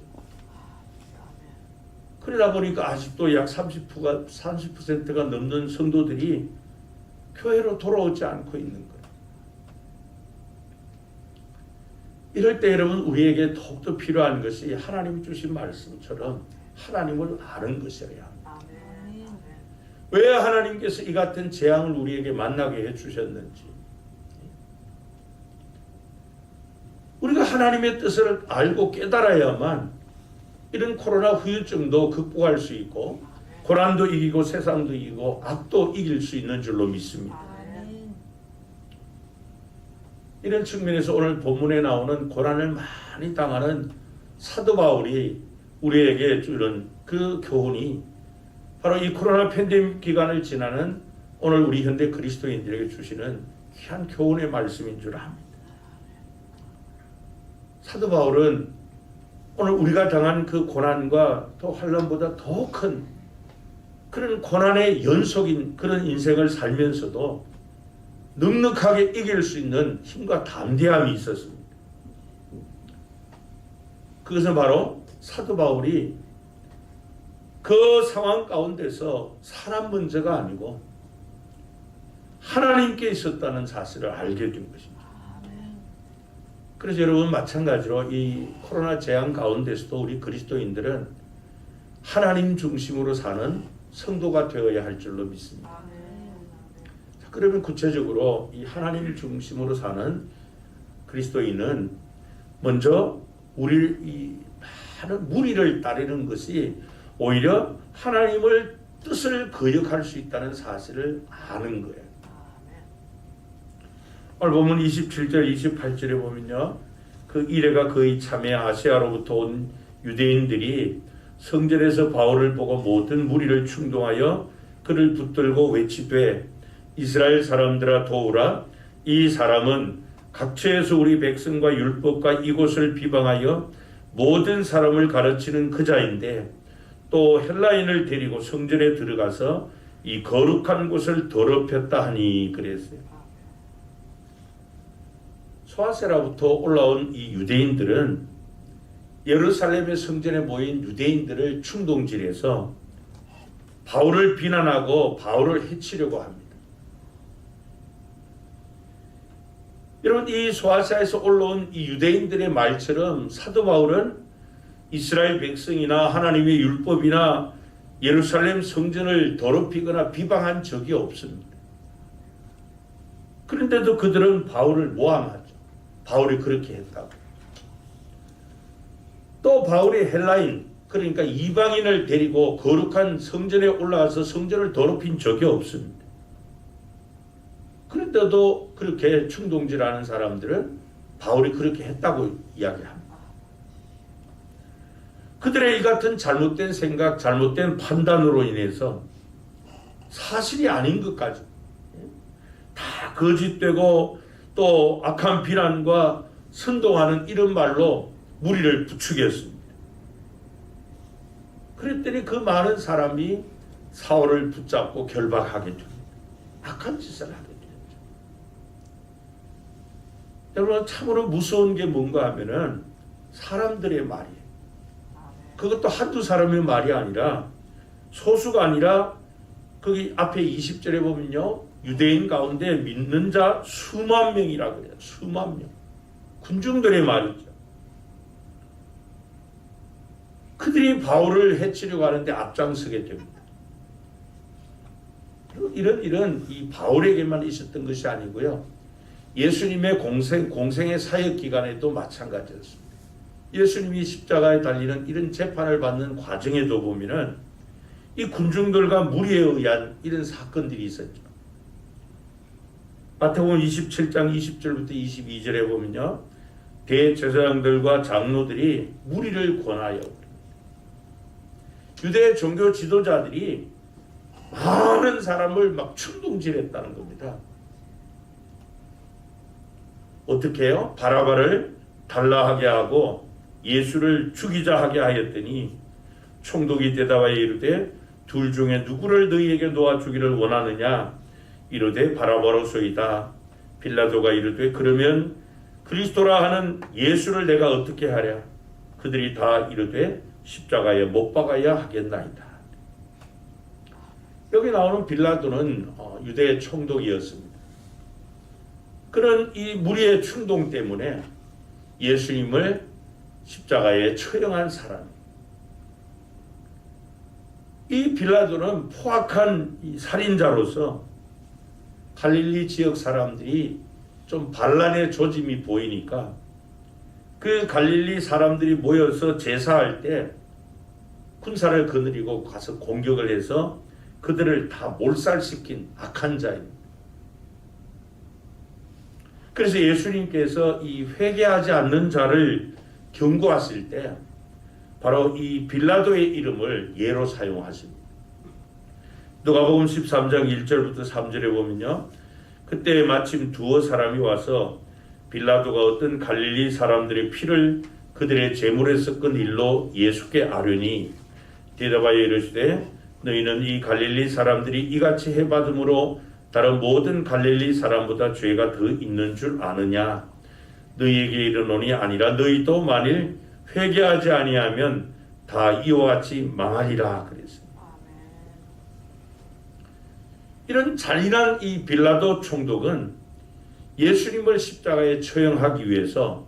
그러다 보니까 아직도 약 30%가 넘는 성도들이 교회로 돌아오지 않고 있는 거예요. 이럴 때 여러분, 우리에게 더욱더 필요한 것이 하나님이 주신 말씀처럼 하나님을 아는 것이어야 합니다. 왜 하나님께서 이 같은 재앙을 우리에게 만나게 해주셨는지, 우리가 하나님의 뜻을 알고 깨달아야만 이런 코로나 후유증도 극복할 수 있고 고난도 이기고 세상도 이기고 악도 이길 수 있는 줄로 믿습니다. 이런 측면에서 오늘 본문에 나오는 고난을 많이 당하는 사도 바울이 우리에게 주는 그 교훈이 바로 이 코로나 팬데믹 기간을 지나는 오늘 우리 현대 그리스도인들에게 주시는 귀한 교훈의 말씀인 줄 압니다. 사도 바울은 오늘 우리가 당한 그 고난과 또 환난보다 더 큰 그런 고난의 연속인 그런 인생을 살면서도 넉넉하게 이길 수 있는 힘과 담대함이 있었습니다. 그것은 바로 사도 바울이 그 상황 가운데서 사람 문제가 아니고 하나님께 있었다는 사실을 알게 된 것입니다. 그래서 여러분, 마찬가지로 이 코로나 재앙 가운데서도 우리 그리스도인들은 하나님 중심으로 사는 성도가 되어야 할 줄로 믿습니다. 자, 그러면 구체적으로 이 하나님 중심으로 사는 그리스도인은 먼저 이 많은 무리를 따르는 것이 오히려 하나님을 뜻을 거역할 수 있다는 사실을 아는 거예요. 오늘 보면 27절 28절에 보면요, 그 이레가 거의 참에 아시아로부터 온 유대인들이 성전에서 바울을 보고 모든 무리를 충동하여 그를 붙들고 외치되 이스라엘 사람들아 도우라, 이 사람은 각처에서 우리 백성과 율법과 이곳을 비방하여 모든 사람을 가르치는 그 자인데 또 헬라인을 데리고 성전에 들어가서 이 거룩한 곳을 더럽혔다 하니 그랬어요. 소아세라부터 올라온 이 유대인들은 예루살렘의 성전에 모인 유대인들을 충동질해서 바울을 비난하고 바울을 해치려고 합니다. 여러분, 이 소아시아에서 올라온 이 유대인들의 말처럼 사도 바울은 이스라엘 백성이나 하나님의 율법이나 예루살렘 성전을 더럽히거나 비방한 적이 없습니다. 그런데도 그들은 바울을 모함하죠. 바울이 그렇게 했다고. 또 바울이 헬라인, 그러니까 이방인을 데리고 거룩한 성전에 올라가서 성전을 더럽힌 적이 없습니다. 그런데도 그렇게 충동질하는 사람들은 바울이 그렇게 했다고 이야기합니다. 그들의 이 같은 잘못된 생각, 잘못된 판단으로 인해서 사실이 아닌 것까지 다 거짓되고 또 악한 비난과 선동하는 이런 말로 무리를 부추겼습니다. 그랬더니 그 많은 사람이 사울을 붙잡고 결박하게 됩니다. 악한 짓을 하게 됩니다. 여러분, 참으로 무서운 게 뭔가 하면은 사람들의 말이에요. 그것도 한두 사람의 말이 아니라, 소수가 아니라 거기 앞에 20절에 보면요, 유대인 가운데 믿는 자 수만 명이라고 해요. 수만 명. 군중들의 말이죠. 그들이 바울을 해치려고 하는데 앞장서게 됩니다. 이런 이 바울에게만 있었던 것이 아니고요, 예수님의 공생의 사역 기간에도 마찬가지였습니다. 예수님이 십자가에 달리는 이런 재판을 받는 과정에도 보면은 이 군중들과 무리에 의한 이런 사건들이 있었죠. 마태복음 27장 20절부터 22절에 보면요, 대제사장들과 장로들이 무리를 권하여 유대 종교 지도자들이 많은 사람을 막 충동질했다는 겁니다. 어떻게 해요? 바라바를 달라하게 하고 예수를 죽이자 하게 하였더니 총독이 대답하여 이르되 둘 중에 누구를 너희에게 놓아주기를 원하느냐? 이르되 바라바로소이다. 빌라도가 이르되 그러면 그리스도라 하는 예수를 내가 어떻게 하랴? 그들이 다 이르되 십자가에 못 박아야 하겠나이다. 여기 나오는 빌라도는 유대의 총독이었습니다. 그런 이 무리의 충동 때문에 예수님을 십자가에 처형한 사람. 이 빌라도는 포악한 이 살인자로서 갈릴리 지역 사람들이 좀 반란의 조짐이 보이니까 그 갈릴리 사람들이 모여서 제사할 때 군사를 거느리고 가서 공격을 해서 그들을 다 몰살시킨 악한 자입니다. 그래서 예수님께서 이 회개하지 않는 자를 경고하실 때 바로 이 빌라도의 이름을 예로 사용하십니다. 누가복음 13장 1절부터 3절에 보면요, 그때 마침 두어 사람이 와서 빌라도가 어떤 갈릴리 사람들의 피를 그들의 제물에 섞은 일로 예수께 아뢰니 대답하여 이르시되 너희는 이 갈릴리 사람들이 이같이 해받음으로 다른 모든 갈릴리 사람보다 죄가 더 있는 줄 아느냐? 너희에게 이르노니 아니라 너희도 만일 회개하지 아니하면 다 이와 같이 망하리라 그랬습니다. 이런 잔인한 이 빌라도 총독은 예수님을 십자가에 처형하기 위해서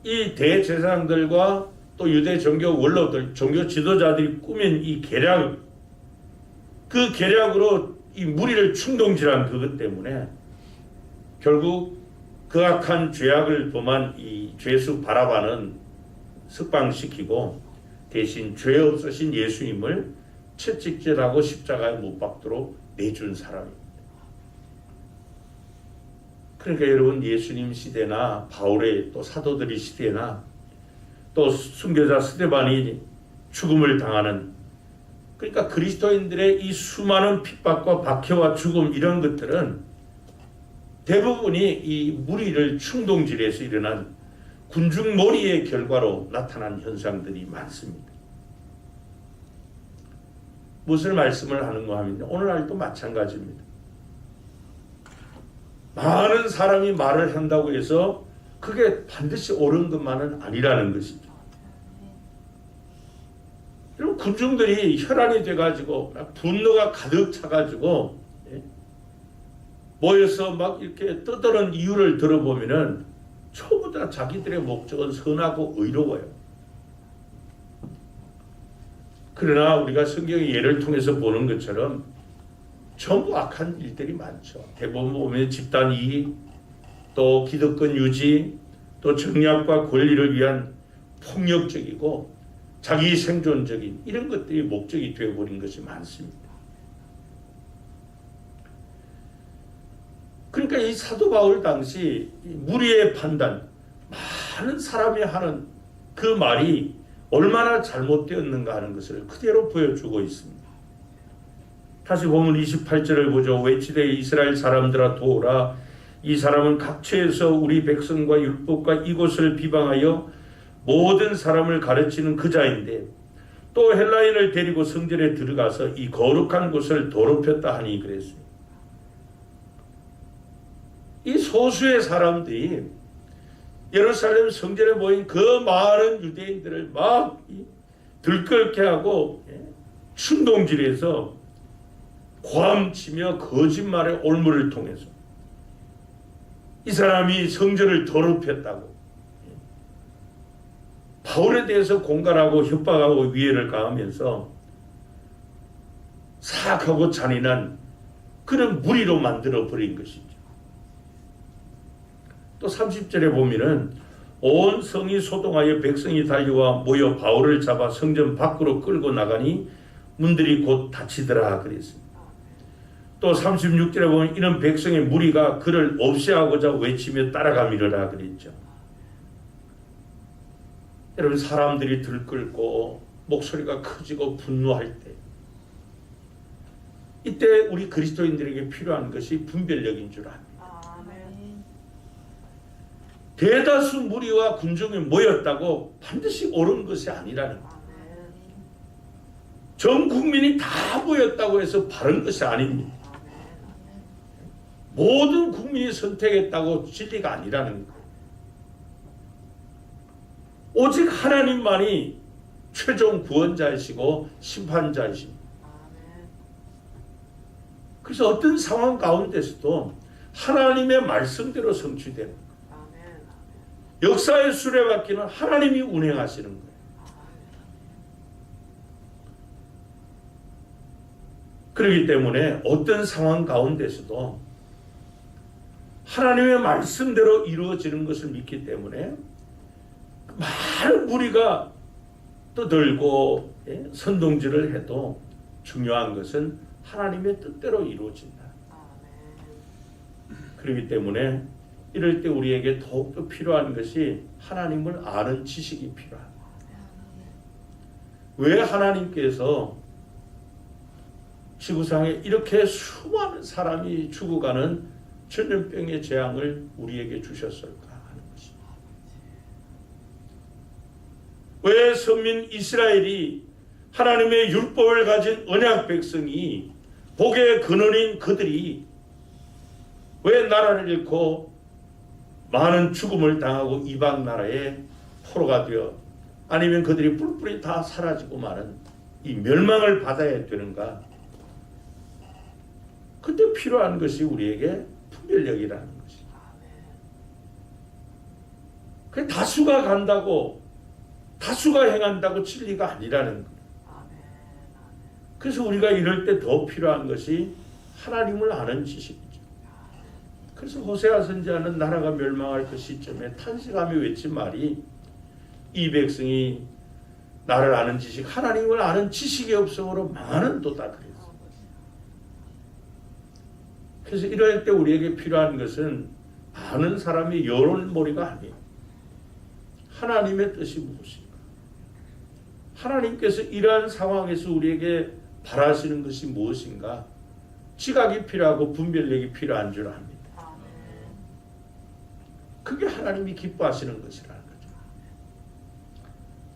이 대제사장들과 또 유대 종교 원로들, 종교 지도자들이 꾸민 이 계략, 그 계략으로 이 무리를 충동질한 그것 때문에 결국 그 악한 죄악을 범한 이 죄수 바라바는 석방시키고 대신 죄 없으신 예수님을 채찍질하고 십자가에 못 박도록 내준 사람입니다. 그러니까 여러분, 예수님 시대나 바울의 또 사도들의 시대나 또 순교자 스데반이 죽음을 당하는, 그러니까 그리스도인들의 이 수많은 핍박과 박해와 죽음, 이런 것들은 대부분이 이 무리를 충동질해서 일어난 군중몰이의 결과로 나타난 현상들이 많습니다. 무엇을 말씀을 하는가 하면 오늘날도 마찬가지입니다. 많은 사람이 말을 한다고 해서 그게 반드시 옳은 것만은 아니라는 것이죠. 여러분, 군중들이 혈안이 돼가지고 분노가 가득 차가지고 모여서 막 이렇게 떠드는 이유를 들어보면은 전부 다 자기들의 목적은 선하고 의로워요. 그러나 우리가 성경의 예를 통해서 보는 것처럼 전부 악한 일들이 많죠. 대부분 보면 집단 이익, 또 기득권 유지, 또 정략과 권리를 위한 폭력적이고 자기 생존적인 이런 것들이 목적이 되어버린 것이 많습니다. 그러니까 이 사도 바울 당시 무리의 판단, 많은 사람이 하는 그 말이 얼마나 잘못되었는가 하는 것을 그대로 보여주고 있습니다. 다시 보면 28절을 보죠. 외치되 이스라엘 사람들아 도우라. 이 사람은 각처에서 우리 백성과 율법과 이곳을 비방하여 모든 사람을 가르치는 그 자인데 또 헬라인을 데리고 성전에 들어가서 이 거룩한 곳을 더럽혔다 하니 그랬어요. 이 소수의 사람들이 예루살렘 성전에 모인 그 많은 유대인들을 막 들끓게 하고 충동질해서 고함치며 거짓말의 올무를 통해서 이 사람이 성전을 더럽혔다고 바울에 대해서 공갈하고 협박하고 위해를 가하면서 사악하고 잔인한 그런 무리로 만들어 버린 것이죠. 또 30절에 보면은 온 성이 소동하여 백성이 달려와 모여 바울을 잡아 성전 밖으로 끌고 나가니 문들이 곧 닫히더라 그랬습니다. 또 36절에 보면 이런 백성의 무리가 그를 없애하고자 외치며 따라가미르라 그랬죠. 여러분 사람들이 들끓고 목소리가 커지고 분노할 때 이때 우리 그리스도인들에게 필요한 것이 분별력인 줄 압니다. 대다수 무리와 군중이 모였다고 반드시 옳은 것이 아니라는 것. 전 국민이 다 모였다고 해서 바른 것이 아닙니다. 모든 국민이 선택했다고 진리가 아니라는 것. 오직 하나님만이 최종 구원자이시고 심판자이십니다. 그래서 어떤 상황 가운데서도 하나님의 말씀대로 성취됩니다. 역사의 수레바퀴는 하나님이 운행하시는 거예요. 그렇기 때문에 어떤 상황 가운데서도 하나님의 말씀대로 이루어지는 것을 믿기 때문에 많은 무리가 떠들고 선동질을 해도 중요한 것은 하나님의 뜻대로 이루어진다. 그렇기 때문에 이럴 때 우리에게 더욱더 필요한 것이 하나님을 아는 지식이 필요합니다. 왜 하나님께서 지구상에 이렇게 수많은 사람이 죽어가는 전염병의 재앙을 우리에게 주셨을까 하는 것입니다. 왜 선민 이스라엘이 하나님의 율법을 가진 언약 백성이 복의 근원인 그들이 왜 나라를 잃고 많은 죽음을 당하고 이방 나라의 포로가 되어 아니면 그들이 뿔뿔이 다 사라지고 마는 이 멸망을 받아야 되는가? 그때 필요한 것이 우리에게 분별력이라는 것입니다. 그 다수가 간다고 다수가 행한다고 진리가 아니라는 거예요. 그래서 우리가 이럴 때 더 필요한 것이 하나님을 아는 지식이죠. 그래서 호세아 선지자는 나라가 멸망할 그 시점에 탄식하며 외친 말이 이 백성이 나를 아는 지식, 하나님을 아는 지식이 없으므로 망하는도다 그랬어요. 그래서 이럴 때 우리에게 필요한 것은 아는 사람이 여론몰이가 아니에요. 하나님의 뜻이 무엇인가? 하나님께서 이러한 상황에서 우리에게 바라시는 것이 무엇인가? 지각이 필요하고 분별력이 필요한 줄 압니다. 그게 하나님이 기뻐하시는 것이라는 거죠.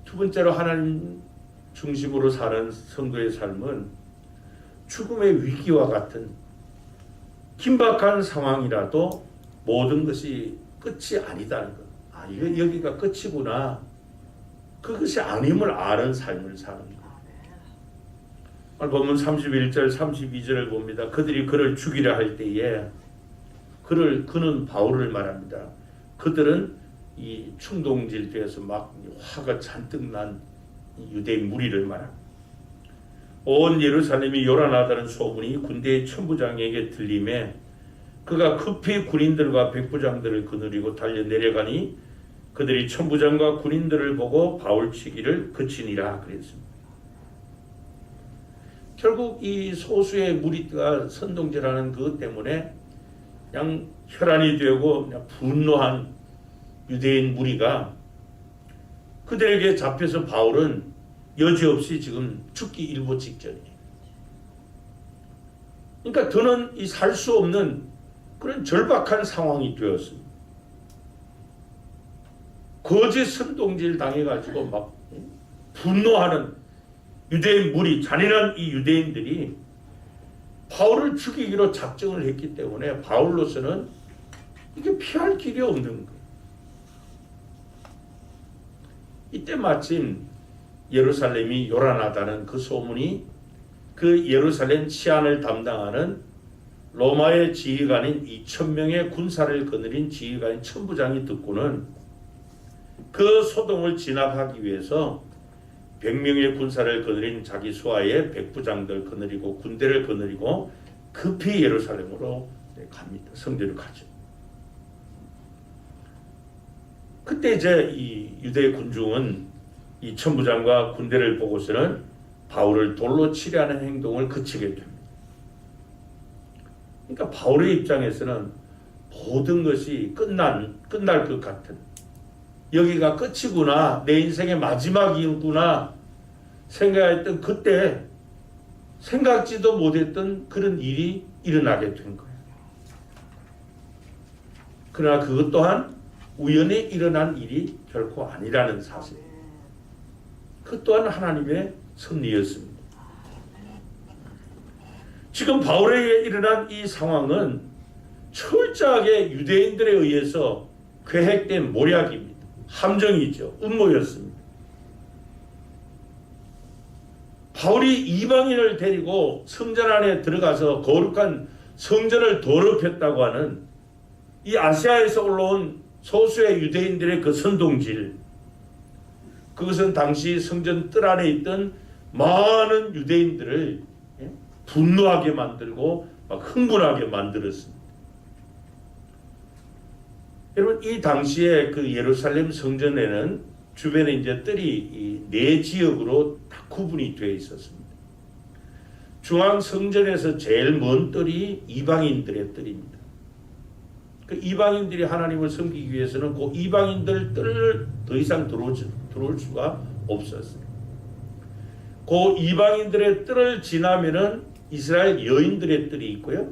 두 번째로 하나님 중심으로 사는 성도의 삶은 죽음의 위기와 같은 긴박한 상황이라도 모든 것이 끝이 아니다는 것. 아, 이거 여기가 끝이구나. 그것이 아님을 아는 삶을 사는 것. 보면 31절 32절을 봅니다. 그들이 그를 죽이려 할 때에 그는 바울을 말합니다. 그들은 이 충동질되어서 막 화가 잔뜩 난 유대인 무리를 말합니다. 온 예루살렘이 요란하다는 소문이 군대의 천부장에게 들림에 그가 급히 군인들과 백부장들을 거느리고 달려 내려가니 그들이 천부장과 군인들을 보고 바울치기를 그치니라 그랬습니다. 결국 이 소수의 무리가 선동질하는 그것 때문에 그냥 혈안이 되고 그냥 분노한 유대인 무리가 그들에게 잡혀서 바울은 여지없이 지금 죽기 일보 직전이에요. 그러니까 더는 이 살 수 없는 그런 절박한 상황이 되었습니다. 거짓 선동질 당해가지고 막 분노하는 유대인 무리, 잔인한 이 유대인들이 바울을 죽이기로 작정을 했기 때문에 바울로서는 이게 피할 길이 없는 거예요. 이때 마침 예루살렘이 요란하다는 그 소문이 그 예루살렘 치안을 담당하는 로마의 지휘관인 2,000명의 군사를 거느린 지휘관인 천부장이 듣고는 그 소동을 진압하기 위해서 100명의 군사를 거느린 자기 수하의 백부장들 거느리고 군대를 거느리고 급히 예루살렘으로 갑니다. 성전을 가죠. 그때 이제 이 유대 군중은 이 천부장과 군대를 보고서는 바울을 돌로 치려하는 행동을 그치게 됩니다. 그러니까 바울의 입장에서는 모든 것이 끝날 것 같은, 여기가 끝이구나, 내 인생의 마지막이구나 생각했던 그때 생각지도 못했던 그런 일이 일어나게 된 거예요. 그러나 그것 또한 우연히 일어난 일이 결코 아니라는 사실. 그 또한 하나님의 섭리였습니다. 지금 바울에게 일어난 이 상황은 철저하게 유대인들에 의해서 계획된 모략입니다. 함정이죠. 음모였습니다. 바울이 이방인을 데리고 성전 안에 들어가서 거룩한 성전을 더럽혔다고 하는 이 아시아에서 올라온 소수의 유대인들의 그 선동질, 그것은 당시 성전 뜰 안에 있던 많은 유대인들을 분노하게 만들고 막 흥분하게 만들었습니다. 여러분, 이 당시에 그 예루살렘 성전에는 주변에 이제 뜰이 네 지역으로 다 구분이 되어 있었습니다. 중앙 성전에서 제일 먼 뜰이 이방인들의 뜰입니다. 그 이방인들이 하나님을 섬기기 위해서는 그 이방인들 뜰을 더 이상 들어올 수가 없었어요. 그 이방인들의 뜰을 지나면은 이스라엘 여인들의 뜰이 있고요.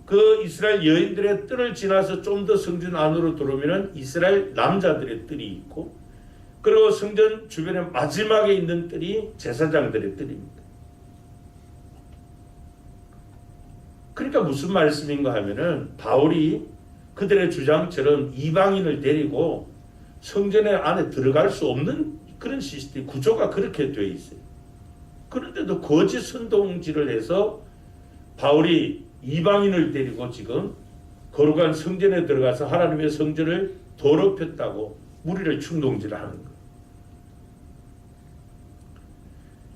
그 이스라엘 여인들의 뜰을 지나서 좀 더 성전 안으로 들어오면은 이스라엘 남자들의 뜰이 있고, 그리고 성전 주변에 마지막에 있는 뜰이 제사장들의 뜰입니다. 그러니까 무슨 말씀인가 하면은 바울이 그들의 주장처럼 이방인을 데리고 성전에 안에 들어갈 수 없는 그런 시스템, 구조가 그렇게 되어 있어요. 그런데도 거짓 선동질을 해서 바울이 이방인을 데리고 지금 거룩한 성전에 들어가서 하나님의 성전을 더럽혔다고 무리를 충동질하는 거예요.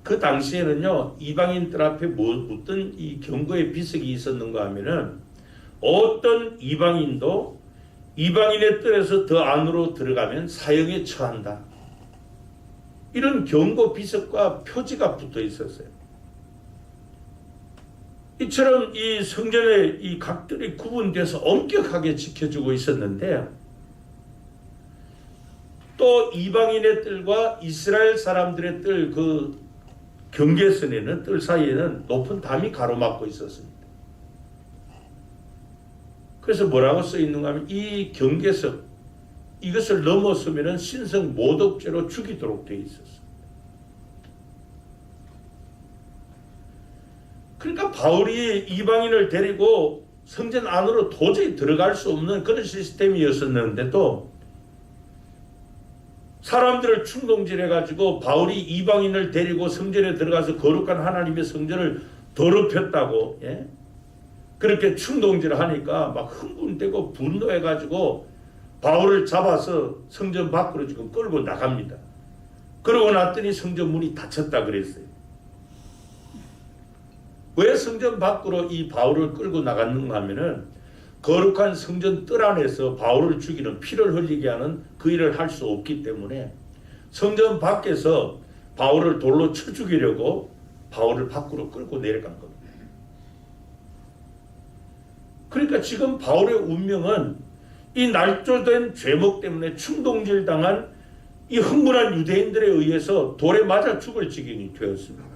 그 당시에는요, 이방인들 앞에 어떤 이 경고의 비석이 있었는가 하면은 어떤 이방인도 이방인의 뜰에서 더 안으로 들어가면 사형에 처한다, 이런 경고 비석과 표지가 붙어 있었어요. 이처럼 이 성전의 이 각들이 구분돼서 엄격하게 지켜주고 있었는데, 또 이방인의 뜰과 이스라엘 사람들의 뜰 그 경계선에는, 뜰 사이에는 높은 담이 가로막고 있었습니다. 그래서 뭐라고 써 있는가 하면 이 경계선, 이것을 넘어서면은 신성 모독죄로 죽이도록 되어 있었습니다. 그러니까 바울이 이방인을 데리고 성전 안으로 도저히 들어갈 수 없는 그런 시스템이었었는데도 사람들을 충동질해가지고 바울이 이방인을 데리고 성전에 들어가서 거룩한 하나님의 성전을 더럽혔다고, 그렇게 충동질하니까 막 흥분되고 분노해가지고 바울을 잡아서 성전 밖으로 지금 끌고 나갑니다. 그러고 났더니 성전 문이 닫혔다 그랬어요. 왜 성전 밖으로 이 바울을 끌고 나갔는가 하면은 거룩한 성전 뜰 안에서 바울을 죽이는 피를 흘리게 하는 그 일을 할 수 없기 때문에 성전 밖에서 바울을 돌로 쳐 죽이려고 바울을 밖으로 끌고 내려간 겁니다. 그러니까 지금 바울의 운명은 이 날조된 죄목 때문에 충동질 당한 이 흥분한 유대인들에 의해서 돌에 맞아 죽을 지경이 되었습니다.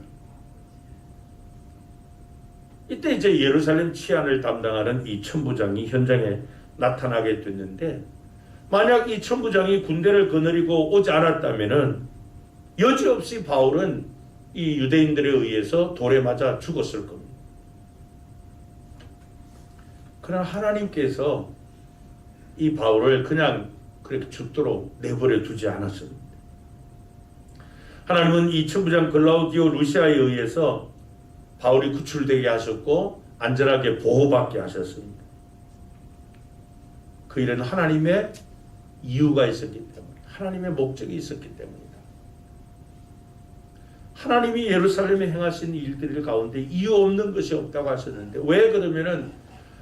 이때 이제 예루살렘 치안을 담당하는 이 천부장이 현장에 나타나게 됐는데, 만약 이 천부장이 군대를 거느리고 오지 않았다면은 여지없이 바울은 이 유대인들에 의해서 돌에 맞아 죽었을 겁니다. 그러나 하나님께서 이 바울을 그냥 그렇게 죽도록 내버려 두지 않았습니다. 하나님은 이 천부장 글라우디오 루시아에 의해서 바울이 구출되게 하셨고 안전하게 보호받게 하셨습니다. 그 일은 하나님의 이유가 있었기 때문에, 하나님의 목적이 있었기 때문이다. 하나님이 예루살렘에 행하신 일들 가운데 이유 없는 것이 없다고 하셨는데, 왜 그러면은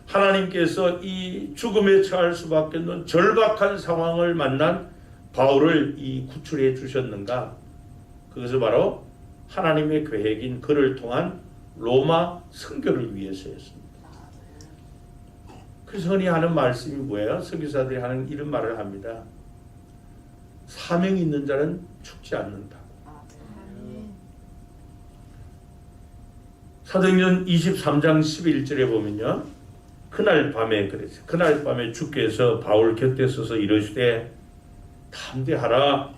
하나님께서 이 죽음에 처할 수밖에 없는 절박한 상황을 만난 바울을 이 구출해 주셨는가? 그것은 바로 하나님의 계획인 그를 통한 로마 선교를 위해서였습니다. 그래서 흔히 하는 말씀이 뭐예요? 선교사들이 하는 이런 말을 합니다. 사명이 있는 자는 죽지 않는다. 사도행전 23장 11절에 보면요, 그날 밤에 그랬어요. 그날 밤에 주께서 바울 곁에 서서 이르시되 담대하라.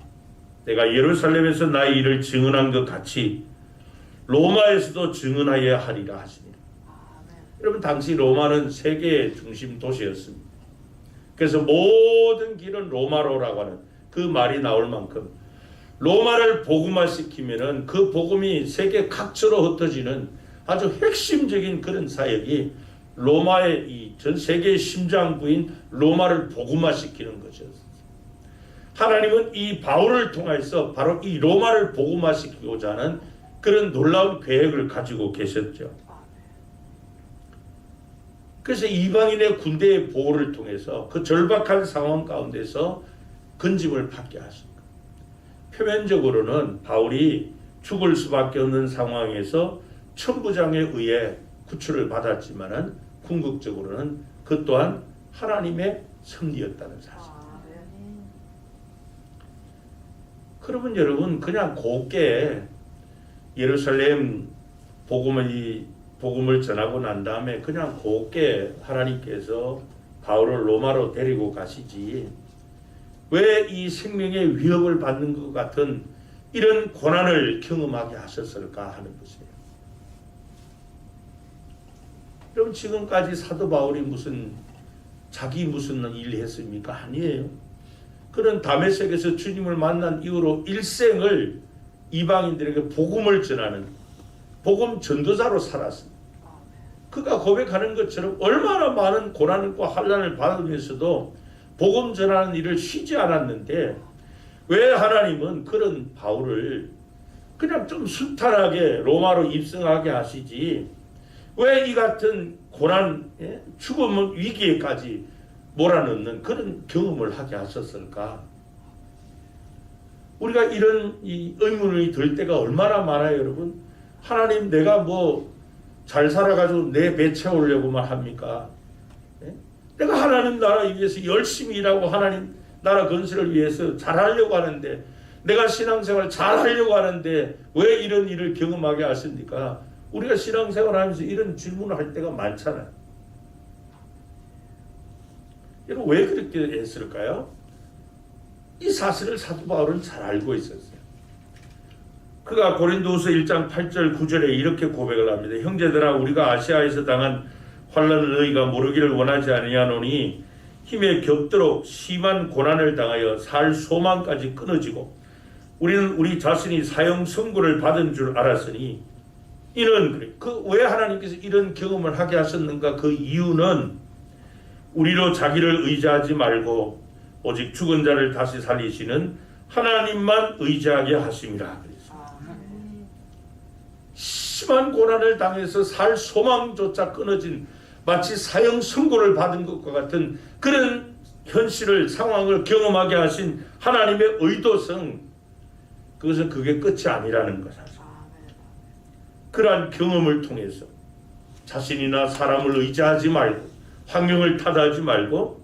내가 예루살렘에서 나의 일을 증언한 것 같이 로마에서도 증언하여야 하리라 하시니라. 여러분, 당시 로마는 세계의 중심 도시였습니다. 그래서 모든 길은 로마로라고 하는 그 말이 나올 만큼 로마를 복음화시키면은 그 복음이 세계 각처로 흩어지는 아주 핵심적인 그런 사역이 로마의 이 전 세계의 심장부인 로마를 복음화시키는 것이었습니다. 하나님은 이 바울을 통해서 바로 이 로마를 복음화시키고자 하는 그런 놀라운 계획을 가지고 계셨죠. 그래서 이방인의 군대의 보호를 통해서 그 절박한 상황 가운데서 건짐을 받게 하십니다. 표면적으로는 바울이 죽을 수밖에 없는 상황에서 천부장에 의해 구출을 받았지만은 궁극적으로는 그 또한 하나님의 섭리였다는 사실. 그러면 여러분, 그냥 곱게 예루살렘 복음을 전하고 난 다음에 그냥 곱게 하나님께서 바울을 로마로 데리고 가시지, 왜 이 생명의 위협을 받는 것 같은 이런 고난을 경험하게 하셨을까 하는 것이에요. 여러분, 지금까지 사도 바울이 자기 무슨 일 했습니까? 아니에요. 그는 다메섹에서 주님을 만난 이후로 일생을 이방인들에게 복음을 전하는 복음 전도자로 살았습니다. 그가 고백하는 것처럼 얼마나 많은 고난과 환난을 받으면서도 복음 전하는 일을 쉬지 않았는데, 왜 하나님은 그런 바울을 그냥 좀 순탄하게 로마로 입성하게 하시지, 왜 이 같은 고난, 죽음 위기에까지 몰아넣는 그런 경험을 하게 하셨을까? 우리가 이런 이 의문이 들 때가 얼마나 많아요, 여러분. 하나님, 내가 뭐 잘 살아가지고 내 배 채우려고만 합니까? 내가 하나님 나라 위해서 열심히 일하고 하나님 나라 건설을 위해서 잘하려고 하는데, 내가 신앙생활 잘하려고 하는데 왜 이런 일을 경험하게 하십니까? 우리가 신앙생활 하면서 이런 질문을 할 때가 많잖아요. 여러분, 왜 그렇게 했을까요? 이 사실을 사도 바울은 잘 알고 있었어요. 그가 고린도후서 1장 8절 9절에 이렇게 고백을 합니다. 형제들아, 우리가 아시아에서 당한 환난을 너희가 모르기를 원하지 아니하노니 힘에 겹도록 심한 고난을 당하여 살 소망까지 끊어지고 우리는 우리 자신이 사형 선고를 받은 줄 알았으니, 이는 왜 하나님께서 이런 경험을 하게 하셨는가? 그 이유는 우리로 자기를 의지하지 말고 오직 죽은 자를 다시 살리시는 하나님만 의지하게 하심이라. 심한 고난을 당해서 살 소망조차 끊어진 마치 사형 선고를 받은 것과 같은 그런 현실을 상황을 경험하게 하신 하나님의 의도성, 그것은 그게 끝이 아니라는 것. 그러한 경험을 통해서 자신이나 사람을 의지하지 말고 환경을 탓하지 말고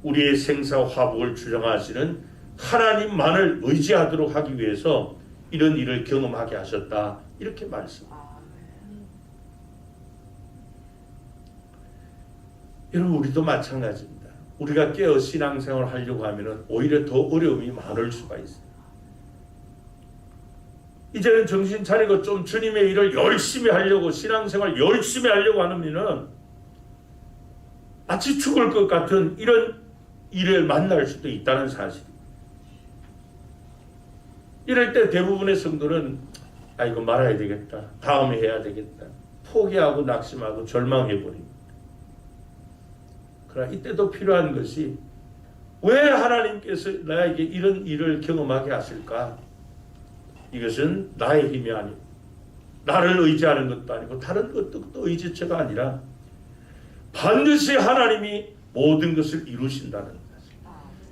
우리의 생사 화복을 주장하시는 하나님만을 의지하도록 하기 위해서 이런 일을 경험하게 하셨다, 이렇게 말씀합니다. 여러분, 우리도 마찬가지입니다. 우리가 깨어 신앙생활을 하려고 하면 오히려 더 어려움이 많을 수가 있어요. 이제는 정신 차리고 좀 주님의 일을 열심히 하려고, 신앙생활 열심히 하려고 하면은 마치 죽을 것 같은 이런 일을 만날 수도 있다는 사실입니다. 이럴 때 대부분의 성도는 이거 말아야 되겠다, 다음에 해야 되겠다, 포기하고 낙심하고 절망해버립니다. 그러나 이때도 필요한 것이, 왜 하나님께서 나에게 이런 일을 경험하게 하실까? 이것은 나의 힘이 아니고 나를 의지하는 것도 아니고 다른 것도 의지처가 아니라 반드시 하나님이 모든 것을 이루신다는 것.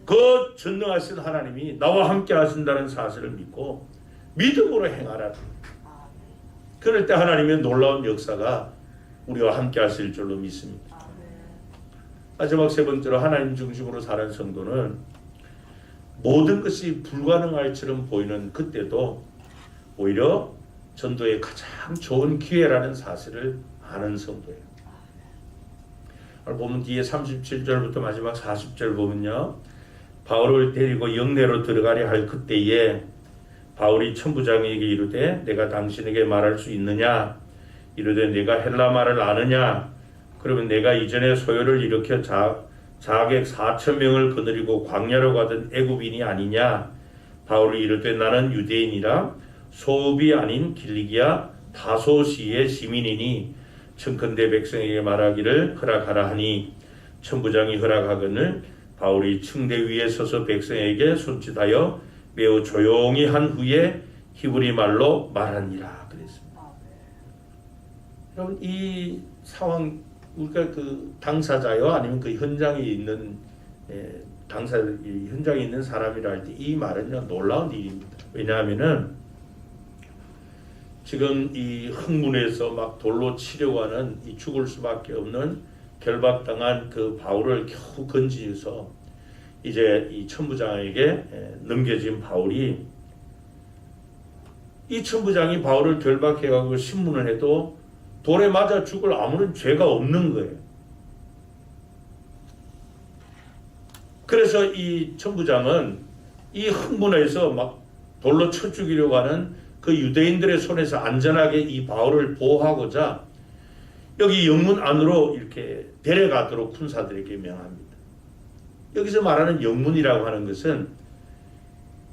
그 전능하신 하나님이 나와 함께 하신다는 사실을 믿고 믿음으로 행하라. 그럴 때 하나님의 놀라운 역사가 우리와 함께 하실 줄로 믿습니다. 마지막 세 번째로, 하나님 중심으로 사는 성도는 모든 것이 불가능할처럼 보이는 그때도 오히려 전도의 가장 좋은 기회라는 사실을 아는 성도예요. 보면 뒤에 37절부터 마지막 40절 보면요, 바울을 데리고 영내로 들어가려 할 그때에 바울이 천부장에게 이르되 내가 당신에게 말할 수 있느냐? 이르되 내가 헬라 말을 아느냐? 그러면 내가 이전에 소요를 일으켜 자객 4,000명을 거느리고 광야로 가던 애굽인이 아니냐? 바울이 이르되 나는 유대인이라 소읍이 아닌 길리기아 다소시의 시민이니 청컨대 백성에게 말하기를 허락하라 하니 천부장이 허락하거늘 바울이 층대 위에 서서 백성에게 손짓하여 매우 조용히 한 후에 히브리 말로 말하니라 그랬습니다. 여러분, 이 상황, 우리가 그 당사자요 아니면 그 현장에 있는 현장에 있는 사람이라 할 때 이 말은요 놀라운 일입니다. 왜냐하면은 지금 이 흥분해서 막 돌로 치려고 하는, 이 죽을 수밖에 없는 결박당한 그 바울을 겨우 건지서 이제 이 천부장에게 넘겨진 바울이, 이 천부장이 바울을 결박해가지고 신문을 해도 돌에 맞아 죽을 아무런 죄가 없는 거예요. 그래서 이 천부장은 이 흥분해서 막 돌로 쳐 죽이려고 하는 그 유대인들의 손에서 안전하게 이 바울을 보호하고자 여기 영문 안으로 이렇게 데려가도록 군사들에게 명합니다. 여기서 말하는 영문이라고 하는 것은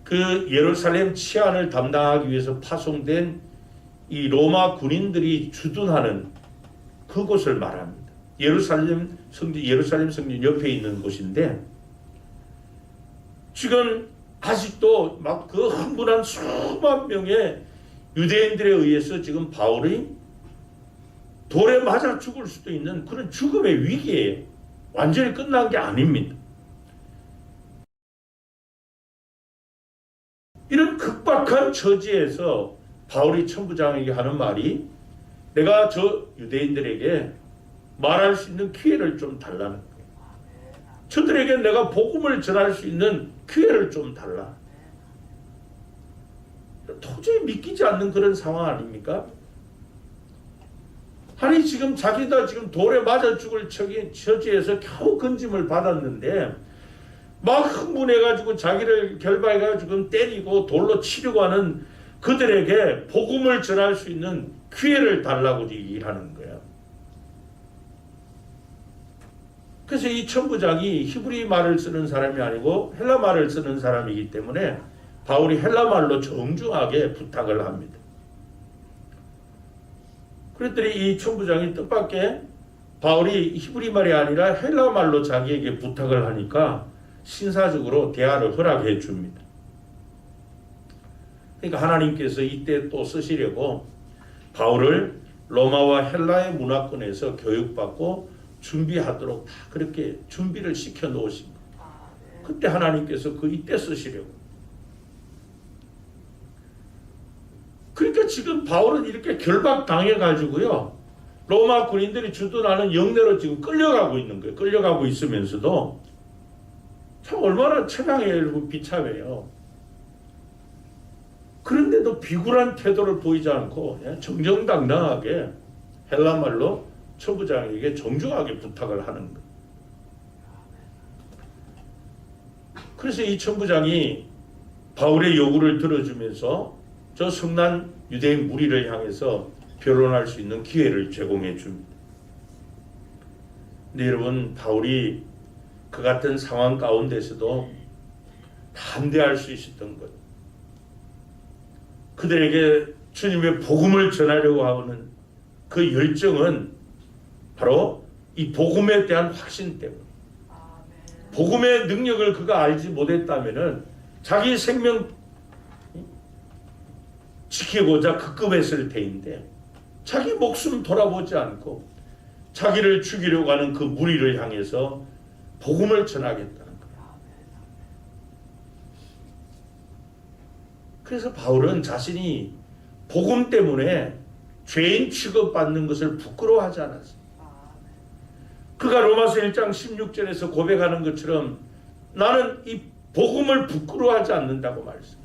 그 예루살렘 치안을 담당하기 위해서 파송된 이 로마 군인들이 주둔하는 그곳을 말합니다. 예루살렘 성전 옆에 있는 곳인데, 지금 아직도 막 그 흥분한 수만 명의 유대인들에 의해서 지금 바울이 돌에 맞아 죽을 수도 있는 그런 죽음의 위기에 완전히 끝난 게 아닙니다. 이런 급박한 처지에서 바울이 천부장에게 하는 말이, 내가 저 유대인들에게 말할 수 있는 기회를 좀 달라는 거예요. 저들에게 내가 복음을 전할 수 있는 기회를 좀 달라. 도저히 믿기지 않는 그런 상황 아닙니까? 아니 지금 자기가 지금 돌에 맞아 죽을 처지에서 겨우 건짐을 받았는데 막 흥분해가지고 자기를 결박해가지고 때리고 돌로 치려고 하는 그들에게 복음을 전할 수 있는 기회를 달라고 얘기하는 거야. 그래서 이 천부장이 히브리 말을 쓰는 사람이 아니고 헬라 말을 쓰는 사람이기 때문에 바울이 헬라 말로 정중하게 부탁을 합니다. 그랬더니 이 천부장이 뜻밖의 바울이 히브리 말이 아니라 헬라 말로 자기에게 부탁을 하니까 신사적으로 대화를 허락해 줍니다. 그러니까 하나님께서 이때 또 쓰시려고 바울을 로마와 헬라의 문화권에서 교육받고 준비하도록 다 그렇게 준비를 시켜 놓으신 거예요. 그때 하나님께서 그 이때 쓰시려고. 그러니까 지금 바울은 이렇게 결박당해 가지고요, 로마 군인들이 주둔하는 영내로 지금 끌려가고 있는 거예요. 끌려가고 있으면서도 참 얼마나 최강의 비참해요. 그런데도 비굴한 태도를 보이지 않고 정정당당하게 헬라말로 천부장에게 정중하게 부탁을 하는 거예요. 그래서 이 천부장이 바울의 요구를 들어주면서 저 성난 유대인 무리를 향해서 변론할 수 있는 기회를 제공해 줍니다. 근데 여러분, 바울이 그 같은 상황 가운데서도 담대할 수 있었던 것, 그들에게 주님의 복음을 전하려고 하는 그 열정은 바로 이 복음에 대한 확신 때문에, 복음의 능력을 그가 알지 못했다면은 자기 생명 지키고자 급급했을 테인데 자기 목숨 돌아보지 않고 자기를 죽이려고 하는 그 무리를 향해서 복음을 전하겠다는 거예요. 그래서 바울은 자신이 복음 때문에 죄인 취급받는 것을 부끄러워하지 않았어요. 그가 로마서 1장 16절에서 고백하는 것처럼 나는 이 복음을 부끄러워하지 않는다고 말했습니다.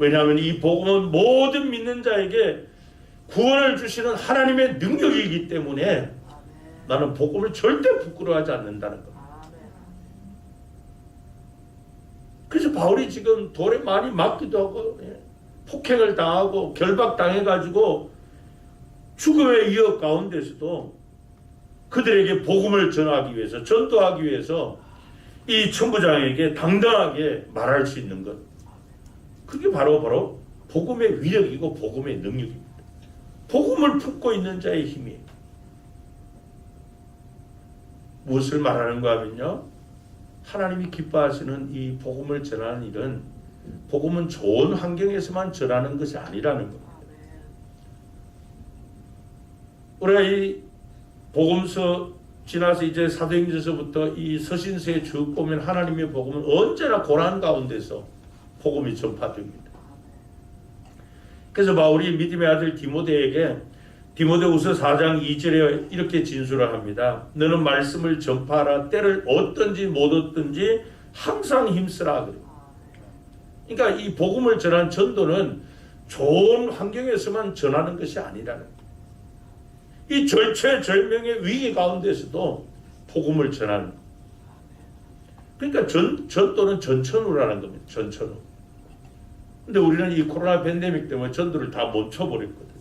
왜냐하면 이 복음은 모든 믿는 자에게 구원을 주시는 하나님의 능력이기 때문에 나는 복음을 절대 부끄러워하지 않는다는 겁니다. 그래서 바울이 지금 돌에 많이 맞기도 하고 폭행을 당하고 결박당해가지고 죽음의 위협 가운데서도 그들에게 복음을 전하기 위해서, 전도하기 위해서 이 천부장에게 당당하게 말할 수 있는 것, 그게 바로 복음의 위력이고 복음의 능력입니다. 복음을 품고 있는 자의 힘이에요. 무엇을 말하는가 하면요, 하나님이 기뻐하시는 이 복음을 전하는 일은 복음은 좋은 환경에서만 전하는 것이 아니라는 겁니다. 우리가 이 복음서 지나서 이제 사도행전서부터 이 서신서에 쭉 보면 하나님의 복음은 언제나 고난 가운데서 복음이 전파됩니다. 그래서 바울이 믿음의 아들 디모데에게 디모데후서 4장 2절에 이렇게 진술을 합니다. 너는 말씀을 전파하라. 때를 얻든지 못 얻든지 항상 힘쓰라. 그러니까 이 복음을 전한 전도는 좋은 환경에서만 전하는 것이 아니라는 거예요. 이 절체절명의 위기 가운데서도 복음을 전하는 거예요. 그러니까 전도는 전천후라는 겁니다. 전천후. 근데 우리는 이 코로나 팬데믹 때문에 전도를 다 멈춰버렸거든요.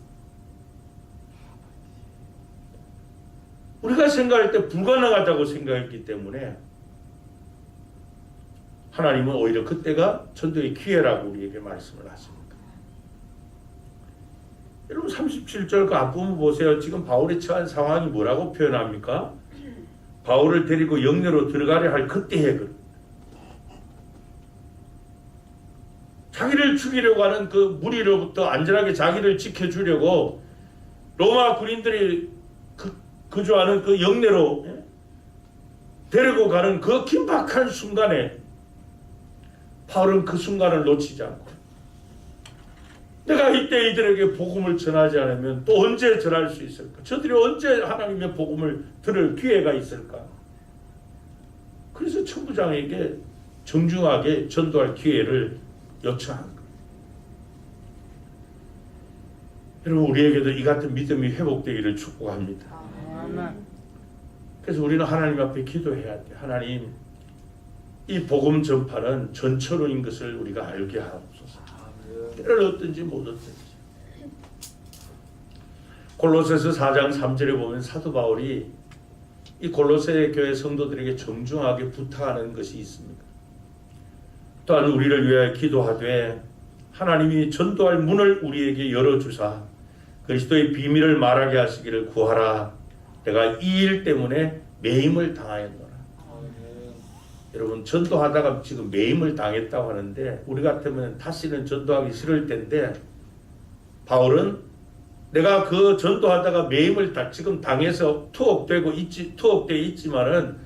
우리가 생각할 때 불가능하다고 생각했기 때문에 하나님은 오히려 그때가 전도의 기회라고 우리에게 말씀을 하십니다. 여러분 37절 그 앞부분 보세요. 지금 바울이 처한 상황이 뭐라고 표현합니까? 바울을 데리고 영내로 들어가려 할 그때의 것. 자기를 죽이려고 하는 그 무리로부터 안전하게 자기를 지켜주려고 로마 군인들이 거주하는 그 영내로 데리고 가는 그 긴박한 순간에 바울은 그 순간을 놓치지 않고 내가 이때 이들에게 복음을 전하지 않으면 또 언제 전할 수 있을까? 저들이 언제 하나님의 복음을 들을 기회가 있을까? 그래서 천부장에게 정중하게 전도할 기회를 요청한 거예요. 여러분 우리에게도 이 같은 믿음이 회복되기를 축복합니다. 그래서 우리는 하나님 앞에 기도해야 돼. 하나님, 이 복음 전파는 전천후인 것을 우리가 알게 하옵소서. 때를 얻든지 못 얻든지. 골로새서 4장 3절에 보면 사도 바울이 이 골로새 교회 성도들에게 정중하게 부탁하는 것이 있습니다. 또한 우리를 위하여 기도하되 하나님이 전도할 문을 우리에게 열어주사 그리스도의 비밀을 말하게 하시기를 구하라. 내가 이 일 때문에 매임을 당하였노라. 여러분 전도하다가 지금 매임을 당했다고 하는데 우리 같으면 다시는 전도하기 싫을 텐데 바울은 내가 그 전도하다가 매임을 지금 당해서 투옥돼 있지만은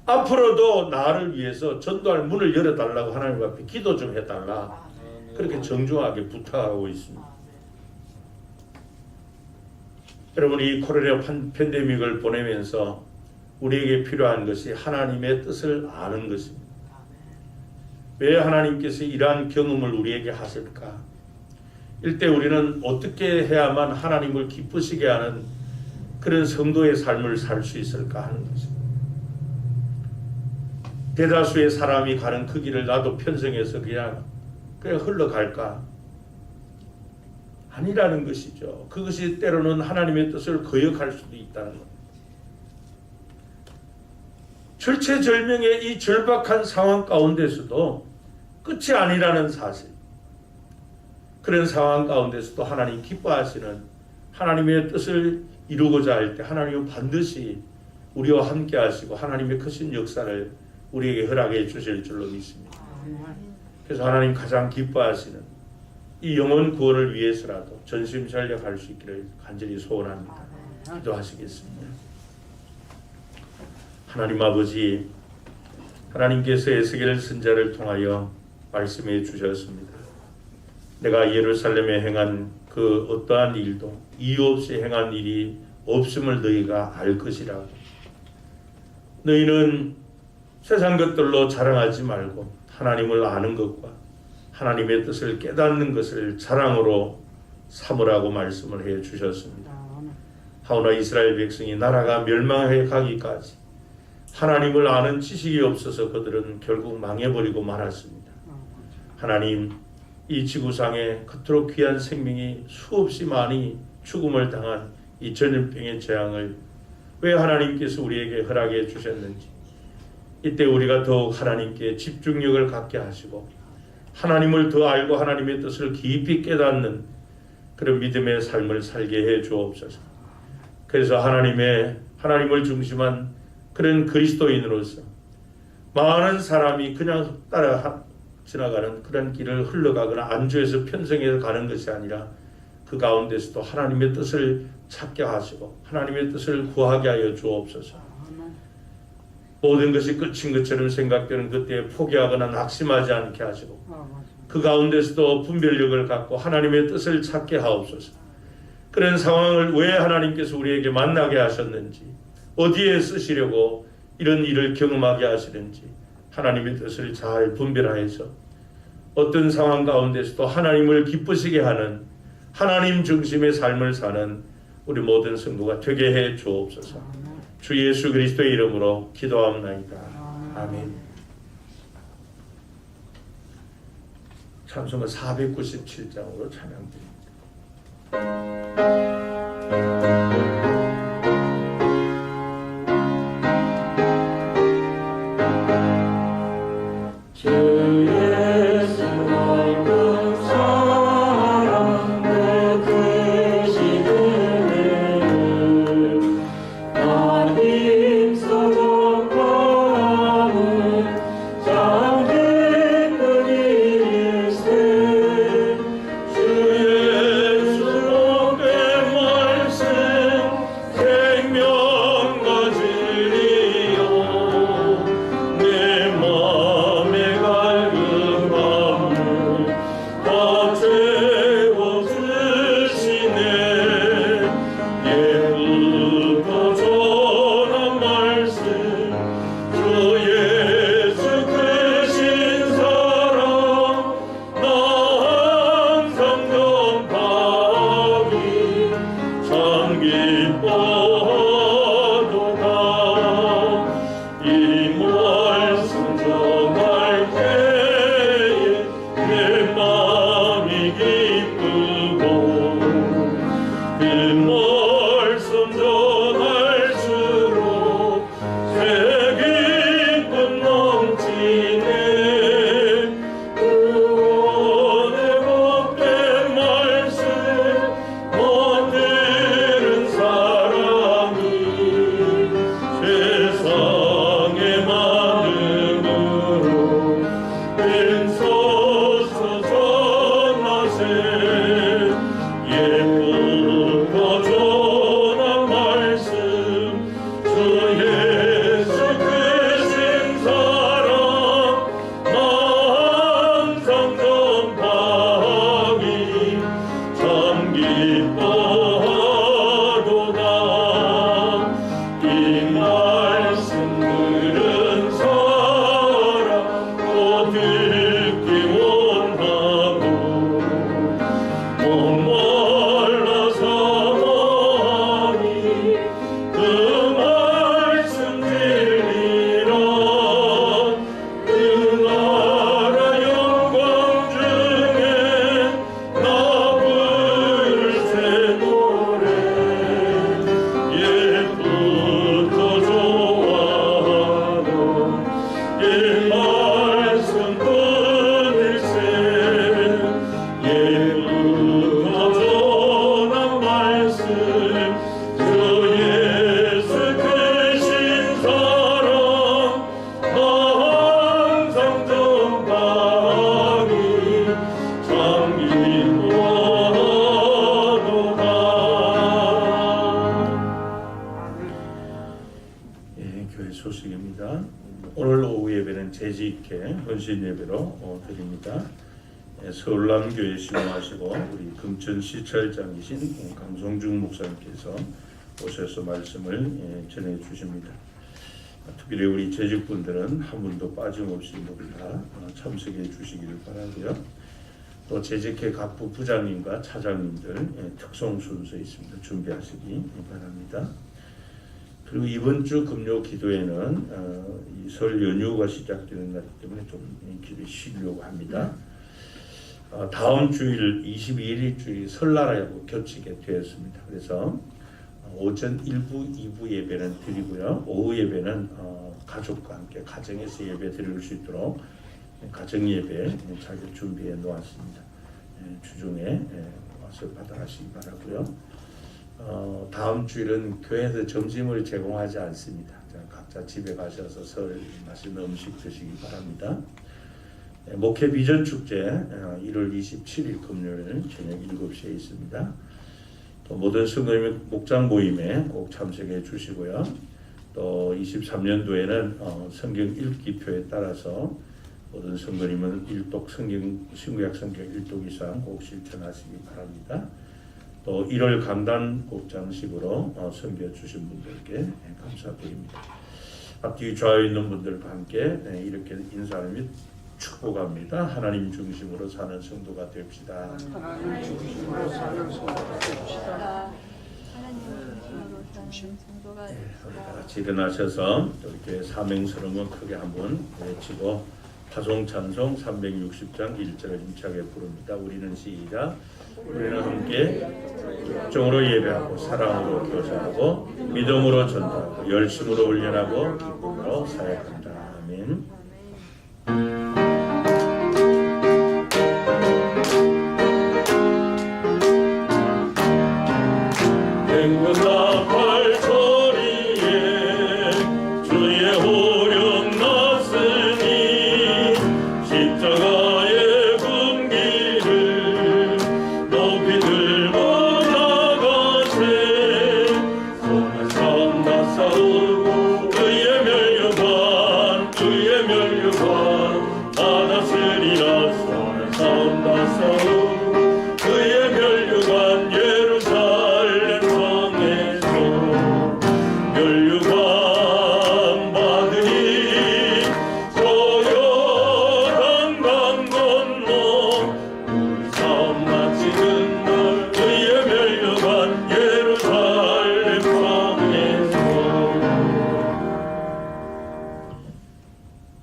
앞으로도 나를 위해서 전도할 문을 열어달라고 하나님 앞에 기도 좀 해달라. 그렇게 정중하게 부탁하고 있습니다. 여러분, 이 코로나 팬데믹을 보내면서 우리에게 필요한 것이 하나님의 뜻을 아는 것입니다. 왜 하나님께서 이러한 경험을 우리에게 하실까? 이때 우리는 어떻게 해야만 하나님을 기쁘시게 하는 그런 성도의 삶을 살 수 있을까 하는 것입니다. 대다수의 사람이 가는 그 길을 나도 편성해서 그냥 흘러갈까? 아니라는 것이죠. 그것이 때로는 하나님의 뜻을 거역할 수도 있다는 것. 절체절명의 이 절박한 상황 가운데서도 끝이 아니라는 사실. 그런 상황 가운데서도 하나님 기뻐하시는 하나님의 뜻을 이루고자 할 때 하나님은 반드시 우리와 함께 하시고 하나님의 크신 역사를 우리에게 허락해 주실 줄로 믿습니다. 그래서 하나님 가장 기뻐하시는 이 영혼 구원을 위해서라도 전심전력할 수 있기를 간절히 소원합니다. 기도하시겠습니다. 하나님 아버지, 하나님께서 에스겔 선지자를 통하여 말씀해 주셨습니다. 내가 예루살렘에 행한 그 어떠한 일도 이유 없이 행한 일이 없음을 너희가 알 것이라고. 너희는 세상 것들로 자랑하지 말고 하나님을 아는 것과 하나님의 뜻을 깨닫는 것을 자랑으로 삼으라고 말씀을 해 주셨습니다. 하오나 이스라엘 백성이 나라가 멸망해 가기까지 하나님을 아는 지식이 없어서 그들은 결국 망해버리고 말았습니다. 하나님, 이 지구상에 그토록 귀한 생명이 수없이 많이 죽음을 당한 이 전염병의 재앙을 왜 하나님께서 우리에게 허락해 주셨는지, 이때 우리가 더욱 하나님께 집중력을 갖게 하시고 하나님을 더 알고 하나님의 뜻을 깊이 깨닫는 그런 믿음의 삶을 살게 해 주옵소서. 그래서 하나님을 중심한 그런 그리스도인으로서 많은 사람이 그냥 따라 지나가는 그런 길을 흘러가거나 안주해서 편성해서 가는 것이 아니라 그 가운데서도 하나님의 뜻을 찾게 하시고 하나님의 뜻을 구하게 하여 주옵소서. 모든 것이 끝인 것처럼 생각되는 그때에 포기하거나 낙심하지 않게 하시고 그 가운데서도 분별력을 갖고 하나님의 뜻을 찾게 하옵소서. 그런 상황을 왜 하나님께서 우리에게 만나게 하셨는지, 어디에 쓰시려고 이런 일을 경험하게 하시는지 하나님의 뜻을 잘 분별하여서 어떤 상황 가운데서도 하나님을 기쁘시게 하는 하나님 중심의 삶을 사는 우리 모든 성도가 되게 해 주옵소서. 주 예수 그리스도의 이름으로 기도합나이다. 아멘. 찬송가 497장으로 찬양드립니다. 교회 소식입니다. 오늘 오후 예배는 재지 있게 헌신 예배로 드립니다. 서울남교회 신청하시고 우리 금천시찰장이신 강성중 목사님께서 오셔서 말씀을 전해 주십니다. 특별히 우리 재직분들은 한 분도 빠짐없이 모두 다 참석해 주시기를 바라고요. 또 재직회 각부 부장님과 차장님들 특송 순서 있습니다. 준비하시기 바랍니다. 그리고 이번 주 금요 기도회는 이 설 연휴가 시작되는 날이기 때문에 좀 기도 쉬려고 합니다. 다음 주일 22일 주일 설날하고 겹치게 되었습니다. 그래서 오전 1부, 2부 예배는 드리고요. 오후 예배는 가족과 함께 가정에서 예배 드릴 수 있도록 가정 예배 잘 준비해 놓았습니다. 주중에 와서 받아가시기 바라고요. 다음 주일은 교회에서 점심을 제공하지 않습니다. 각자 집에 가셔서 설 맛있는 음식 드시기 바랍니다. 목회 비전 축제 1월 27일 금요일 저녁 7시에 있습니다. 또 모든 성도님의 목장 모임에 꼭 참석해 주시고요. 또 23년도에는 성경 읽기표에 따라서 모든 성도님은 신구약 성경 1독 이상 꼭 실천하시기 바랍니다. 또 1월 강단 곡장식으로 섬겨주신 분들께 감사드립니다. 앞뒤 좌우에 있는 분들과 함께 이렇게 인사하며 축복합니다. 하나님 중심으로 사는 성도가 됩시다. 하나님 중심으로 사는 성도가 됩시다. 하나님 중심으로 사는 성도가 됩시다. 다 같이 일어나셔서 이렇게 사명스러운 크게 한번 외치고 파송 찬송 360장 1절을 힘차게 부릅니다. 우리는 시작. 우리는 함께 정으로 예배하고 사랑으로 교사하고 믿음으로 전도하고 열심으로 훈련하고 기쁨으로 사역한다. 아멘.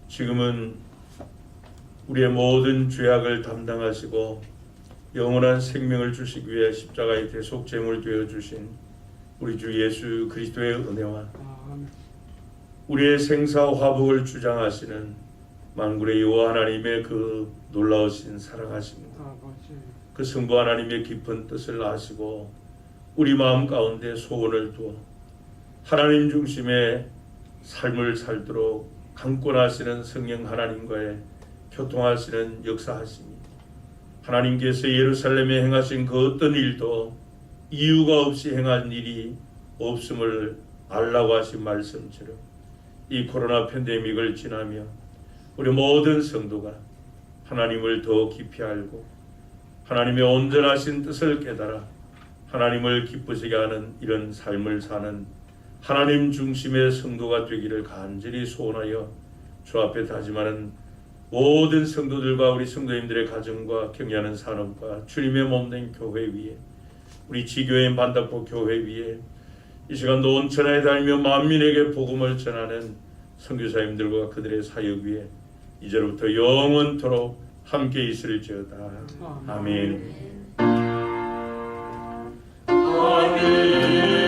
지금은 우리의 모든 죄악을 담당하시고 영원한 생명을 주시기 위해 십자가의 대속제물 되어 주신 우리 주 예수 그리스도의 은혜와 우리의 생사 화복을 주장하시는 만군의 여호와 하나님의 그 놀라우신 사랑하심과 그 성부 하나님의 깊은 뜻을 아시고 우리 마음 가운데 소원을 두어 하나님 중심의 삶을 살도록 강권하시는 성령 하나님과의 교통하시는 역사하시니 하나님께서 예루살렘에 행하신 그 어떤 일도 이유가 없이 행한 일이 없음을 알라고 하신 말씀처럼 이 코로나 팬데믹을 지나며 우리 모든 성도가 하나님을 더 깊이 알고 하나님의 온전하신 뜻을 깨달아 하나님을 기쁘시게 하는 이런 삶을 사는 하나님 중심의 성도가 되기를 간절히 소원하여 주 앞에 다짐하는 모든 성도들과 우리 성도님들의 가정과 경영하는 산업과 주님의 몸된 교회 위에 우리 지교회 만다포 교회 위에 이 시간도 온천하에 다니며 만민에게 복음을 전하는 선교사님들과 그들의 사역 위에 이제로부터 영원토록 함께 있을지어다. 아멘. 아멘.